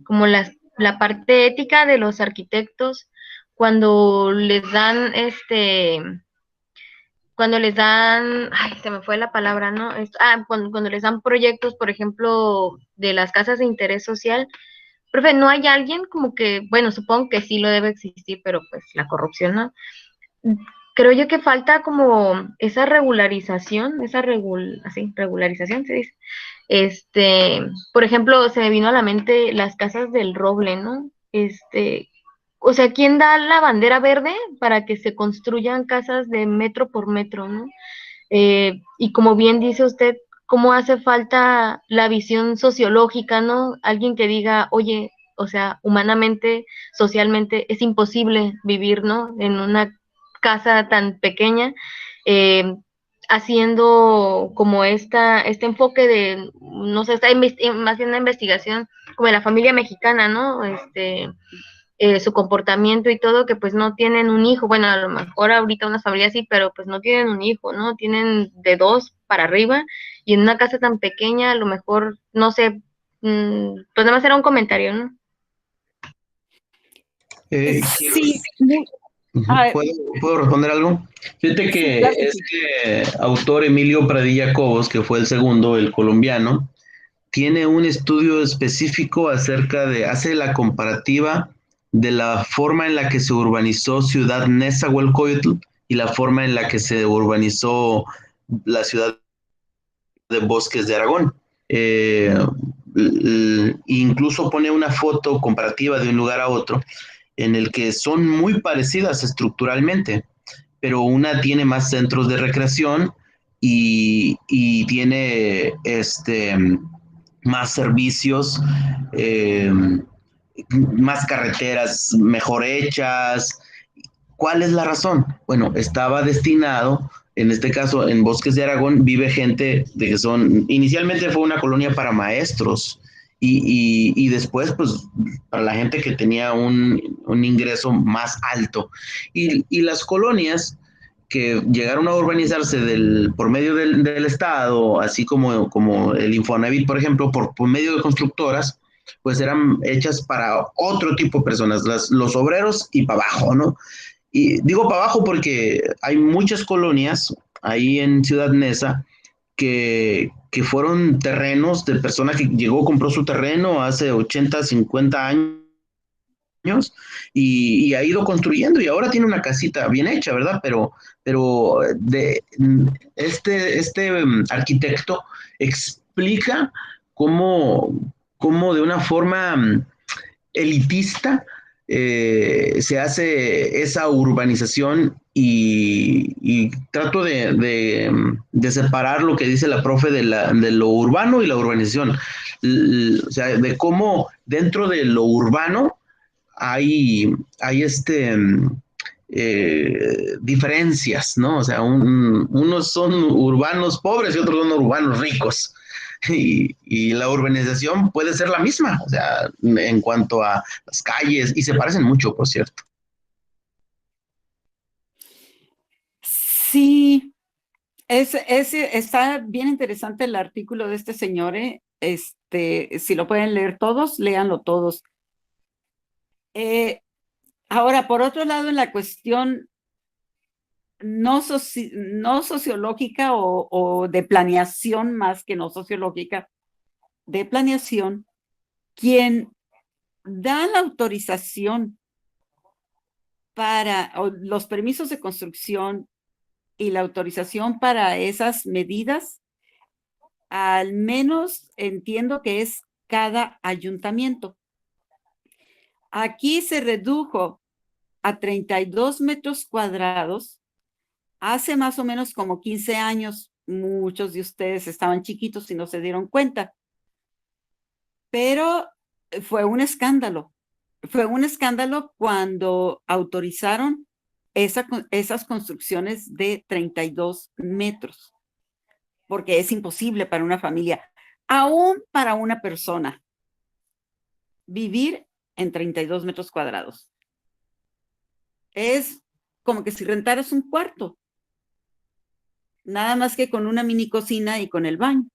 como la parte ética de los arquitectos, cuando les dan, cuando les dan, ay, se me fue la palabra, ¿no? Cuando les dan proyectos, por ejemplo, de las casas de interés social. Profe, ¿no hay alguien como que, bueno, supongo que sí lo debe existir, pero pues la corrupción, ¿no? Creo yo que falta como esa regularización, regularización se dice. Por ejemplo, se me vino a la mente las casas del roble, ¿no? O sea, ¿quién da la bandera verde para que se construyan casas de metro por metro, ¿no? Y como bien dice usted, ¿cómo hace falta la visión sociológica, ¿no? Alguien que diga, oye, o sea, humanamente, socialmente, es imposible vivir, ¿no? En una casa tan pequeña, eh, haciendo como este enfoque de, no sé, más bien una investigación como de la familia mexicana, ¿no? Su comportamiento y todo, que pues no tienen un hijo, bueno, a lo mejor ahorita unas familias sí, pero pues no tienen un hijo, ¿no? Tienen de 2 para arriba, y en una casa tan pequeña, a lo mejor, no sé, pues nada más era un comentario, ¿no? Sí, ¿Puedo responder algo? Fíjate sí, que claro que sí. este autor Emilio Pradilla Cobos, que fue el segundo, el colombiano, tiene un estudio específico hace la comparativa de la forma en la que se urbanizó Ciudad Nezahualcóyotl y la forma en la que se urbanizó la ciudad de Bosques de Aragón. Incluso pone una foto comparativa de un lugar a otro en el que son muy parecidas estructuralmente, pero una tiene más centros de recreación y tiene más servicios, eh, más carreteras mejor hechas. ¿Cuál es la razón? Bueno, estaba destinado, en este caso en Bosques de Aragón, vive gente de que inicialmente fue una colonia para maestros y después, pues, para la gente que tenía un ingreso más alto. Y las colonias que llegaron a urbanizarse por medio del Estado, así como el Infonavit, por ejemplo, por medio de constructoras, pues eran hechas para otro tipo de personas, los obreros y para abajo, ¿no? Y digo para abajo porque hay muchas colonias ahí en Ciudad Neza que fueron terrenos de persona que llegó, compró su terreno hace 80, 50 años y ha ido construyendo y ahora tiene una casita bien hecha, ¿verdad? Pero este arquitecto explica cómo de una forma elitista se hace esa urbanización y trato de separar lo que dice la profe de lo urbano y la urbanización. O sea, de cómo dentro de lo urbano hay diferencias, ¿no? O sea, unos son urbanos pobres y otros son urbanos ricos. Y la urbanización puede ser la misma, o sea, en cuanto a las calles, y se parecen mucho, por cierto. Sí, está bien interesante el artículo de este señor, si lo pueden leer todos, léanlo todos. Ahora, por otro lado, en la cuestión no sociológica o de planeación más que no sociológica, de planeación, quien da la autorización para los permisos de construcción y la autorización para esas medidas, al menos entiendo que es cada ayuntamiento. Aquí se redujo a 32 metros cuadrados hace más o menos como 15 años. Muchos de ustedes estaban chiquitos y no se dieron cuenta, pero fue un escándalo. Fue un escándalo cuando autorizaron esas construcciones de 32 metros, porque es imposible para una familia, aún para una persona, vivir en 32 metros cuadrados. Es como que si rentaras un cuarto, nada más que con una mini cocina y con el baño.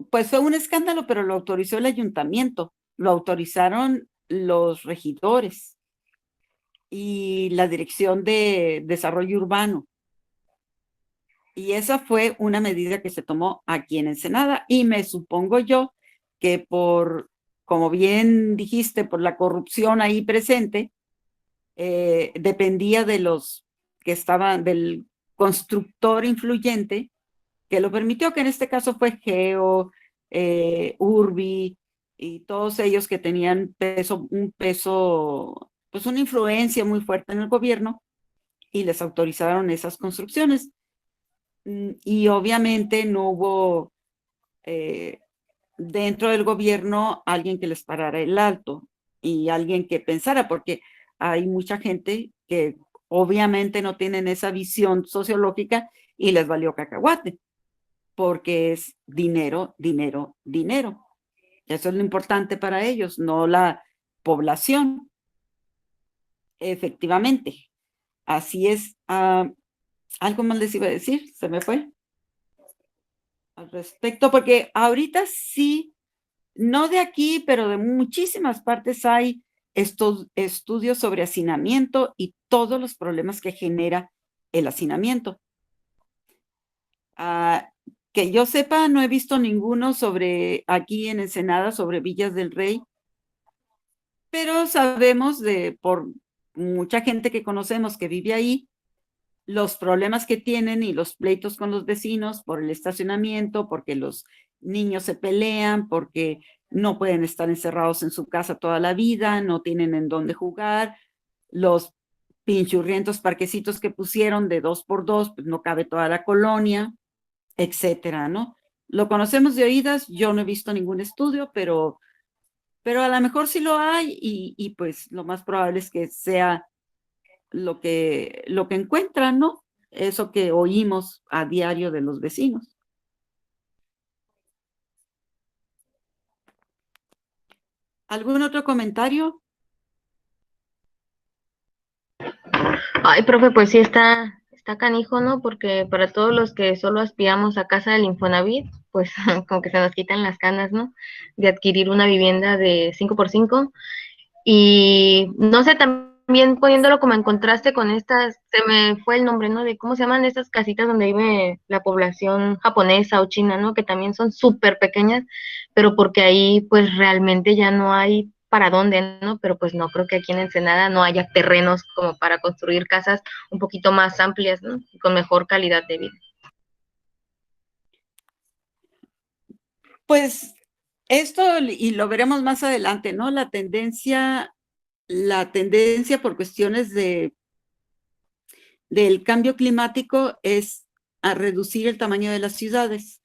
Pues fue un escándalo, pero lo autorizó el ayuntamiento, lo autorizaron los regidores y la Dirección de Desarrollo Urbano. Y esa fue una medida que se tomó aquí en Ensenada, y me supongo yo que como bien dijiste, por la corrupción ahí presente, dependía de los que estaban, del constructor influyente que lo permitió, que en este caso fue Geo, Urbi y todos ellos que tenían un peso, pues una influencia muy fuerte en el gobierno, y les autorizaron esas construcciones. Y obviamente no hubo dentro del gobierno alguien que les parara el alto y alguien que pensara, porque hay mucha gente que obviamente no tienen esa visión sociológica y les valió cacahuate, porque es dinero, dinero, dinero. Eso es lo importante para ellos, no la población. Efectivamente, así es. Algo más les iba a decir, se me fue al respecto, porque ahorita sí, no de aquí, pero de muchísimas partes hay estos estudios sobre hacinamiento y todos los problemas que genera el hacinamiento. Que yo sepa, no he visto ninguno sobre aquí en Ensenada, sobre Villas del Rey, pero sabemos por mucha gente que conocemos que vive ahí, los problemas que tienen y los pleitos con los vecinos por el estacionamiento, porque los niños se pelean, porque no pueden estar encerrados en su casa toda la vida, no tienen en dónde jugar, los pinchurrientos parquecitos que pusieron de 2x2, pues no cabe toda la colonia, etcétera, ¿no? Lo conocemos de oídas, yo no he visto ningún estudio, pero a lo mejor sí lo hay, y pues lo más probable es que sea lo que encuentran, ¿no? Eso que oímos a diario de los vecinos. ¿Algún otro comentario? Ay, profe, pues sí está canijo, ¿no? Porque para todos los que solo aspiramos a casa del Infonavit, pues como que se nos quitan las ganas, ¿no? De adquirir una vivienda de 5x5. Y no sé, también poniéndolo como en contraste con estas, se me fue el nombre, ¿no? De cómo se llaman estas casitas donde vive la población japonesa o china, ¿no? Que también son súper pequeñas, pero porque ahí pues realmente ya no hay para dónde, ¿no? Pero pues no creo que aquí en Ensenada no haya terrenos como para construir casas un poquito más amplias, ¿no? Y con mejor calidad de vida. Pues Esto, y lo veremos más adelante, ¿no? La tendencia por cuestiones del cambio climático es a reducir el tamaño de las ciudades.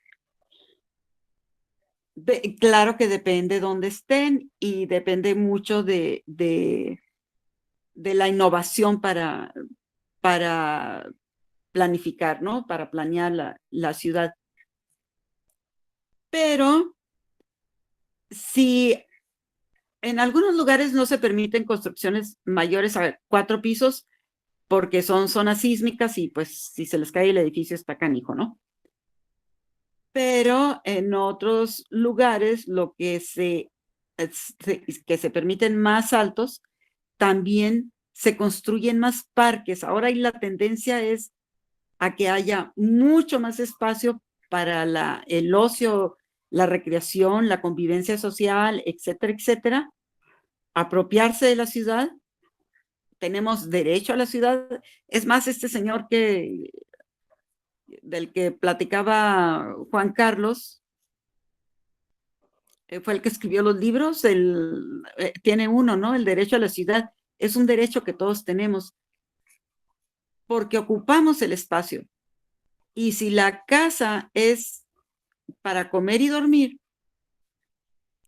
Claro que depende de dónde estén y depende mucho de la innovación para planificar, ¿no? Para planear la ciudad. Pero si en algunos lugares no se permiten construcciones mayores a 4 pisos porque son zonas sísmicas y pues si se les cae el edificio está canijo, ¿no? Pero en otros lugares lo que que se permiten más altos, también se construyen más parques. Ahora la tendencia es a que haya mucho más espacio para el ocio, la recreación, la convivencia social, etcétera, etcétera. Apropiarse de la ciudad. Tenemos derecho a la ciudad. Es más, este señor del que platicaba Juan Carlos, fue el que escribió los libros, tiene uno, ¿no? El derecho a la ciudad. Es un derecho que todos tenemos porque ocupamos el espacio. Y si la casa es para comer y dormir,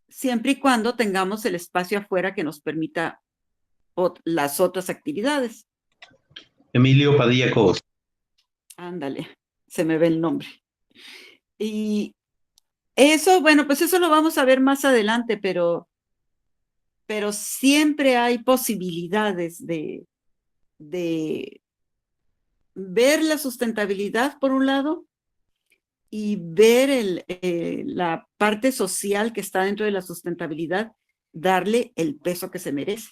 siempre y cuando tengamos el espacio afuera que nos permita las otras actividades. Emilio Padilla Cobos. Ándale, se me ve el nombre. Y eso, bueno, pues eso lo vamos a ver más adelante, pero siempre hay posibilidades de ver la sustentabilidad por un lado y ver la parte social que está dentro de la sustentabilidad, darle el peso que se merece,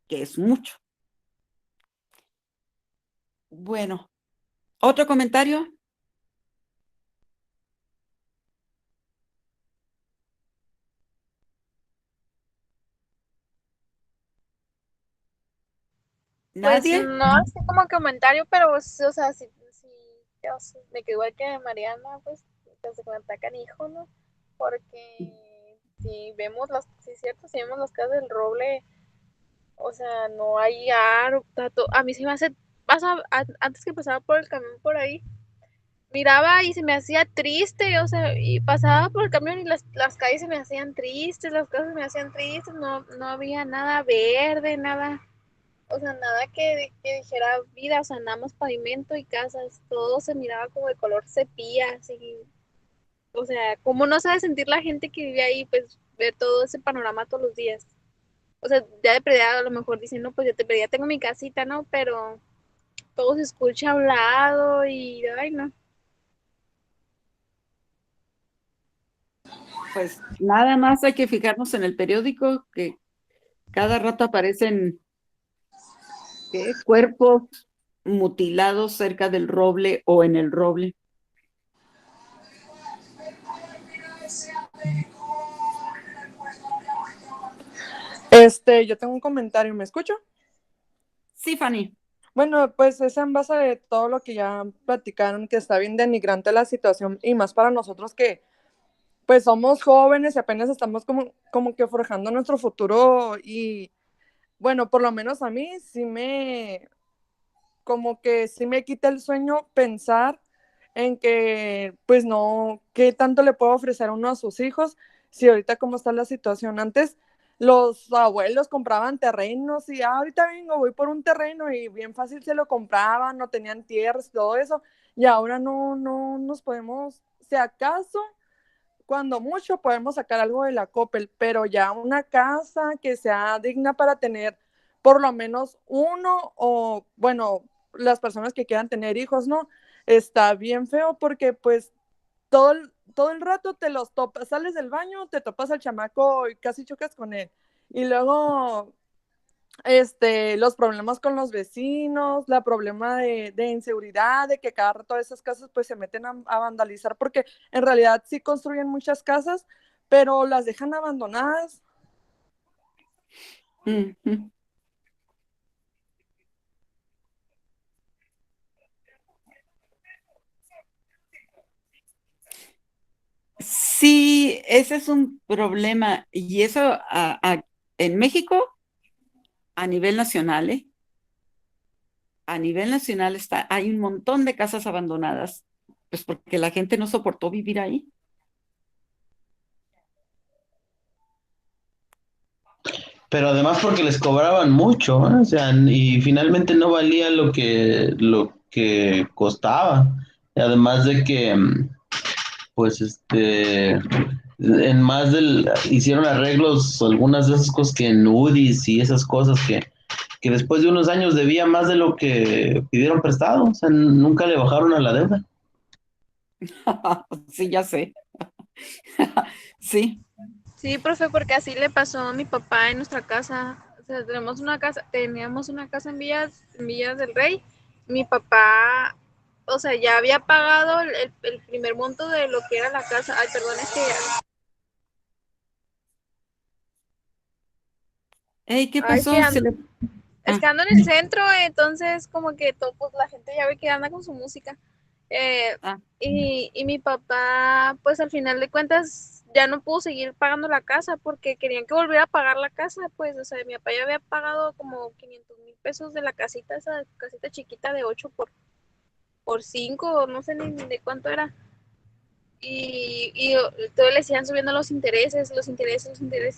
que es mucho. Bueno, ¿otro comentario? Pues ¿Nadie? no así como comentario, pero, o sea, sí, me quedo igual que Mariana, pues, se cuenta canijo, ¿no? Porque si vemos sí es cierto, si vemos las casas del roble, o sea, no hay aro, a mí se me hace, antes que pasaba por el camión por ahí, miraba y se me hacía triste, o sea, y pasaba por el camión y las calles se me hacían tristes, las casas se me hacían tristes, no había nada verde, nada, o sea, nada que dijera vida, o sea, nada más pavimento y casas, todo se miraba como de color sepia, así, o sea, ¿cómo no sabe sentir la gente que vive ahí, pues, ver todo ese panorama todos los días? O sea, ya de perdida a lo mejor dicen, no, pues ya de perdida tengo mi casita, ¿no? Pero todo se escucha hablado y, ay, no. Pues nada más hay que fijarnos en el periódico, que cada rato aparecen cuerpos mutilados cerca del roble o en el roble. Yo tengo un comentario, ¿me escucho? Sí, Fanny. Bueno, pues es en base de todo lo que ya platicaron, que está bien denigrante la situación y más para nosotros que pues somos jóvenes y apenas estamos como que forjando nuestro futuro y bueno, por lo menos a mí como que sí me quita el sueño pensar en que pues no, qué tanto le puedo ofrecer uno a sus hijos si ahorita cómo está la situación. Antes los abuelos compraban terrenos y ahorita vengo, voy por un terreno y bien fácil se lo compraban, no tenían tierras, todo eso, y ahora no nos podemos, si acaso, cuando mucho podemos sacar algo de la Coppel, pero ya una casa que sea digna para tener por lo menos uno o, bueno, las personas que quieran tener hijos, ¿no? Está bien feo porque pues todo el rato te los topas, sales del baño, te topas al chamaco y casi chocas con él. Y luego los problemas con los vecinos, la problema de inseguridad, de que cada rato esas casas pues se meten a vandalizar, porque en realidad sí construyen muchas casas, pero las dejan abandonadas. Uh-huh. Sí, ese es un problema y eso en México a nivel nacional, ¿eh? A nivel nacional hay un montón de casas abandonadas, pues porque la gente no soportó vivir ahí. Pero además porque les cobraban mucho, ¿eh? O sea, y finalmente no valía lo que costaba. Además de que, pues, en más hicieron arreglos, algunas de esas cosas que en UDIs y esas cosas que después de unos años debía más de lo que pidieron prestado, o sea, nunca le bajaron a la deuda. Sí, ya sé. Sí. Sí, profe, porque así le pasó a mi papá en nuestra casa. O sea, teníamos una casa en Villas del Rey. Mi papá, o sea, ya había pagado el primer monto de lo que era la casa. Ay, perdón, es que Ey, ¿qué ay, pasó? es Ah, que ando en el centro, entonces como que todo, pues, la gente ya ve que anda con su música. Eh, ah, y mi papá, pues al final de cuentas, ya no pudo seguir pagando la casa porque querían que volviera a pagar la casa. Pues, o sea, mi papá ya había pagado como 500,000 pesos de la casita, esa casita chiquita de 8 por 5, no sé ni de cuánto era. Y todo le siguen subiendo los intereses,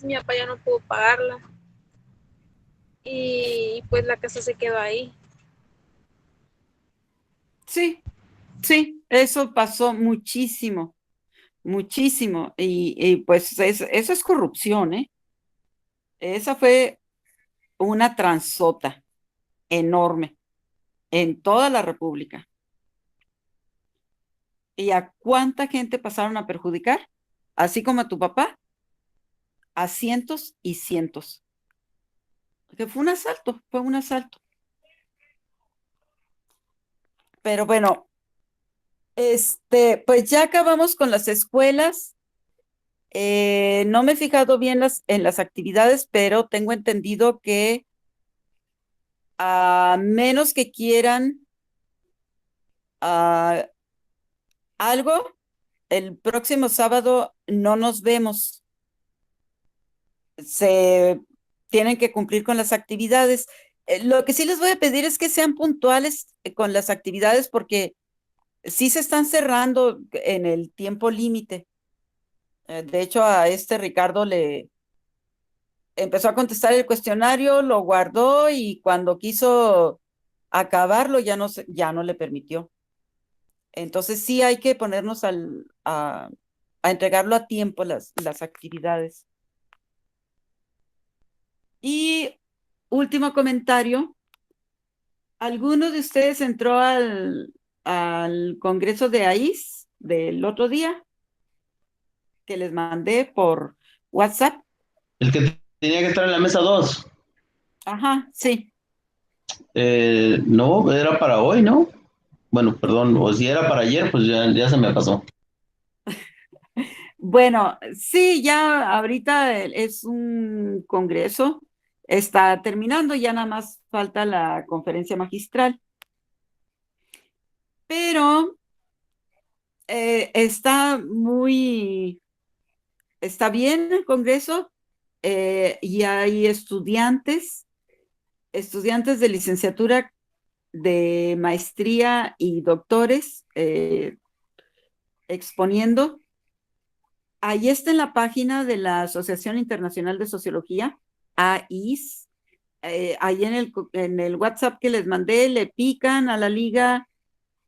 mi papá ya no pudo pagarla. Y pues la casa se quedó ahí. sí, sí, eso pasó muchísimo, muchísimo. Y pues eso es corrupción, ¿eh? Esa fue una transota enorme en toda la República. ¿Y a cuánta gente pasaron a perjudicar? Así como a tu papá, a cientos y cientos. Que fue un asalto, fue un asalto. Pero bueno, pues ya acabamos con las escuelas. No me he fijado bien en las actividades, pero tengo entendido que a menos que quieran ah, algo, el próximo sábado no nos vemos. Se tienen que cumplir con las actividades. Lo que sí les voy a pedir es que sean puntuales con las actividades porque sí se están cerrando en el tiempo límite. De hecho, a Ricardo le empezó a contestar el cuestionario, lo guardó y cuando quiso acabarlo ya no le permitió. Entonces sí hay que ponernos a entregarlo a tiempo las actividades. Y último comentario, ¿alguno de ustedes entró al Congreso de AIS del otro día que les mandé por WhatsApp? El que tenía que estar en la mesa 2, Ajá, sí. no, era para hoy, ¿no? Bueno, perdón, o si era para ayer, pues ya se me pasó. Bueno, sí, ya ahorita es un congreso, está terminando, ya nada más falta la conferencia magistral, pero está bien el congreso y hay estudiantes de licenciatura, de maestría y doctores exponiendo. Ahí está en la página de la Asociación Internacional de Sociología, AIS. Ahí en el WhatsApp que les mandé, le pican a la liga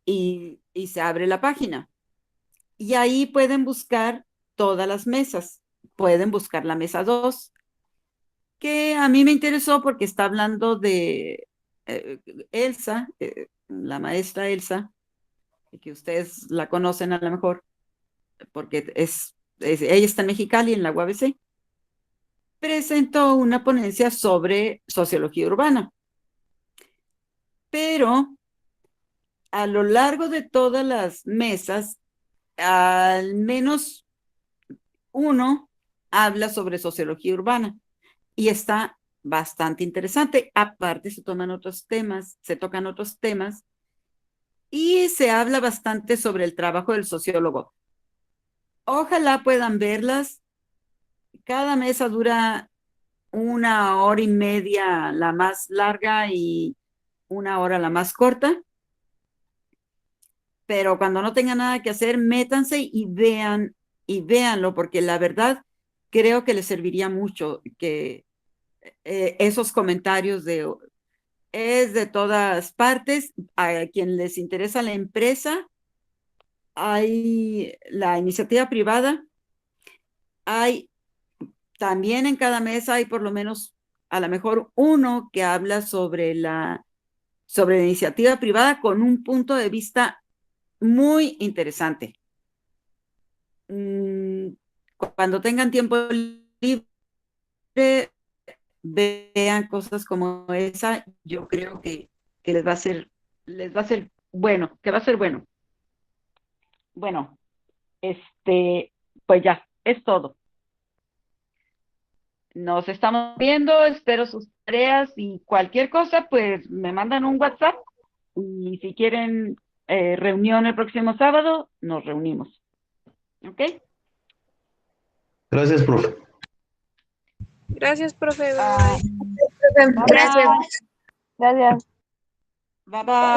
y se abre la página. Y ahí pueden buscar todas las mesas. Pueden buscar la mesa 2 que a mí me interesó porque está hablando de Elsa, la maestra Elsa, que ustedes la conocen a lo mejor, porque ella está en Mexicali, en la UABC. Presentó una ponencia sobre sociología urbana, pero a lo largo de todas las mesas, al menos uno habla sobre sociología urbana y está bastante interesante. Aparte se tocan otros temas y se habla bastante sobre el trabajo del sociólogo. Ojalá puedan verlas. Cada mesa dura 1 hora y media la más larga y 1 hora la más corta. Pero cuando no tengan nada que hacer, métanse y véanlo, porque la verdad creo que les serviría mucho que esos comentarios es de todas partes. A quien les interesa la empresa, hay la iniciativa privada, hay también en cada mesa hay por lo menos a lo mejor uno que habla sobre la iniciativa privada con un punto de vista muy interesante. Cuando tengan tiempo libre, vean cosas como esa. Yo creo que les va a ser bueno, que va a ser bueno. Bueno, pues ya, es todo. Nos estamos viendo, espero sus tareas y cualquier cosa, pues me mandan un WhatsApp y si quieren reunión el próximo sábado, nos reunimos. ¿Ok? Gracias, profe. Gracias, profe. Ah, Bye. Gracias. Gracias. bye bye.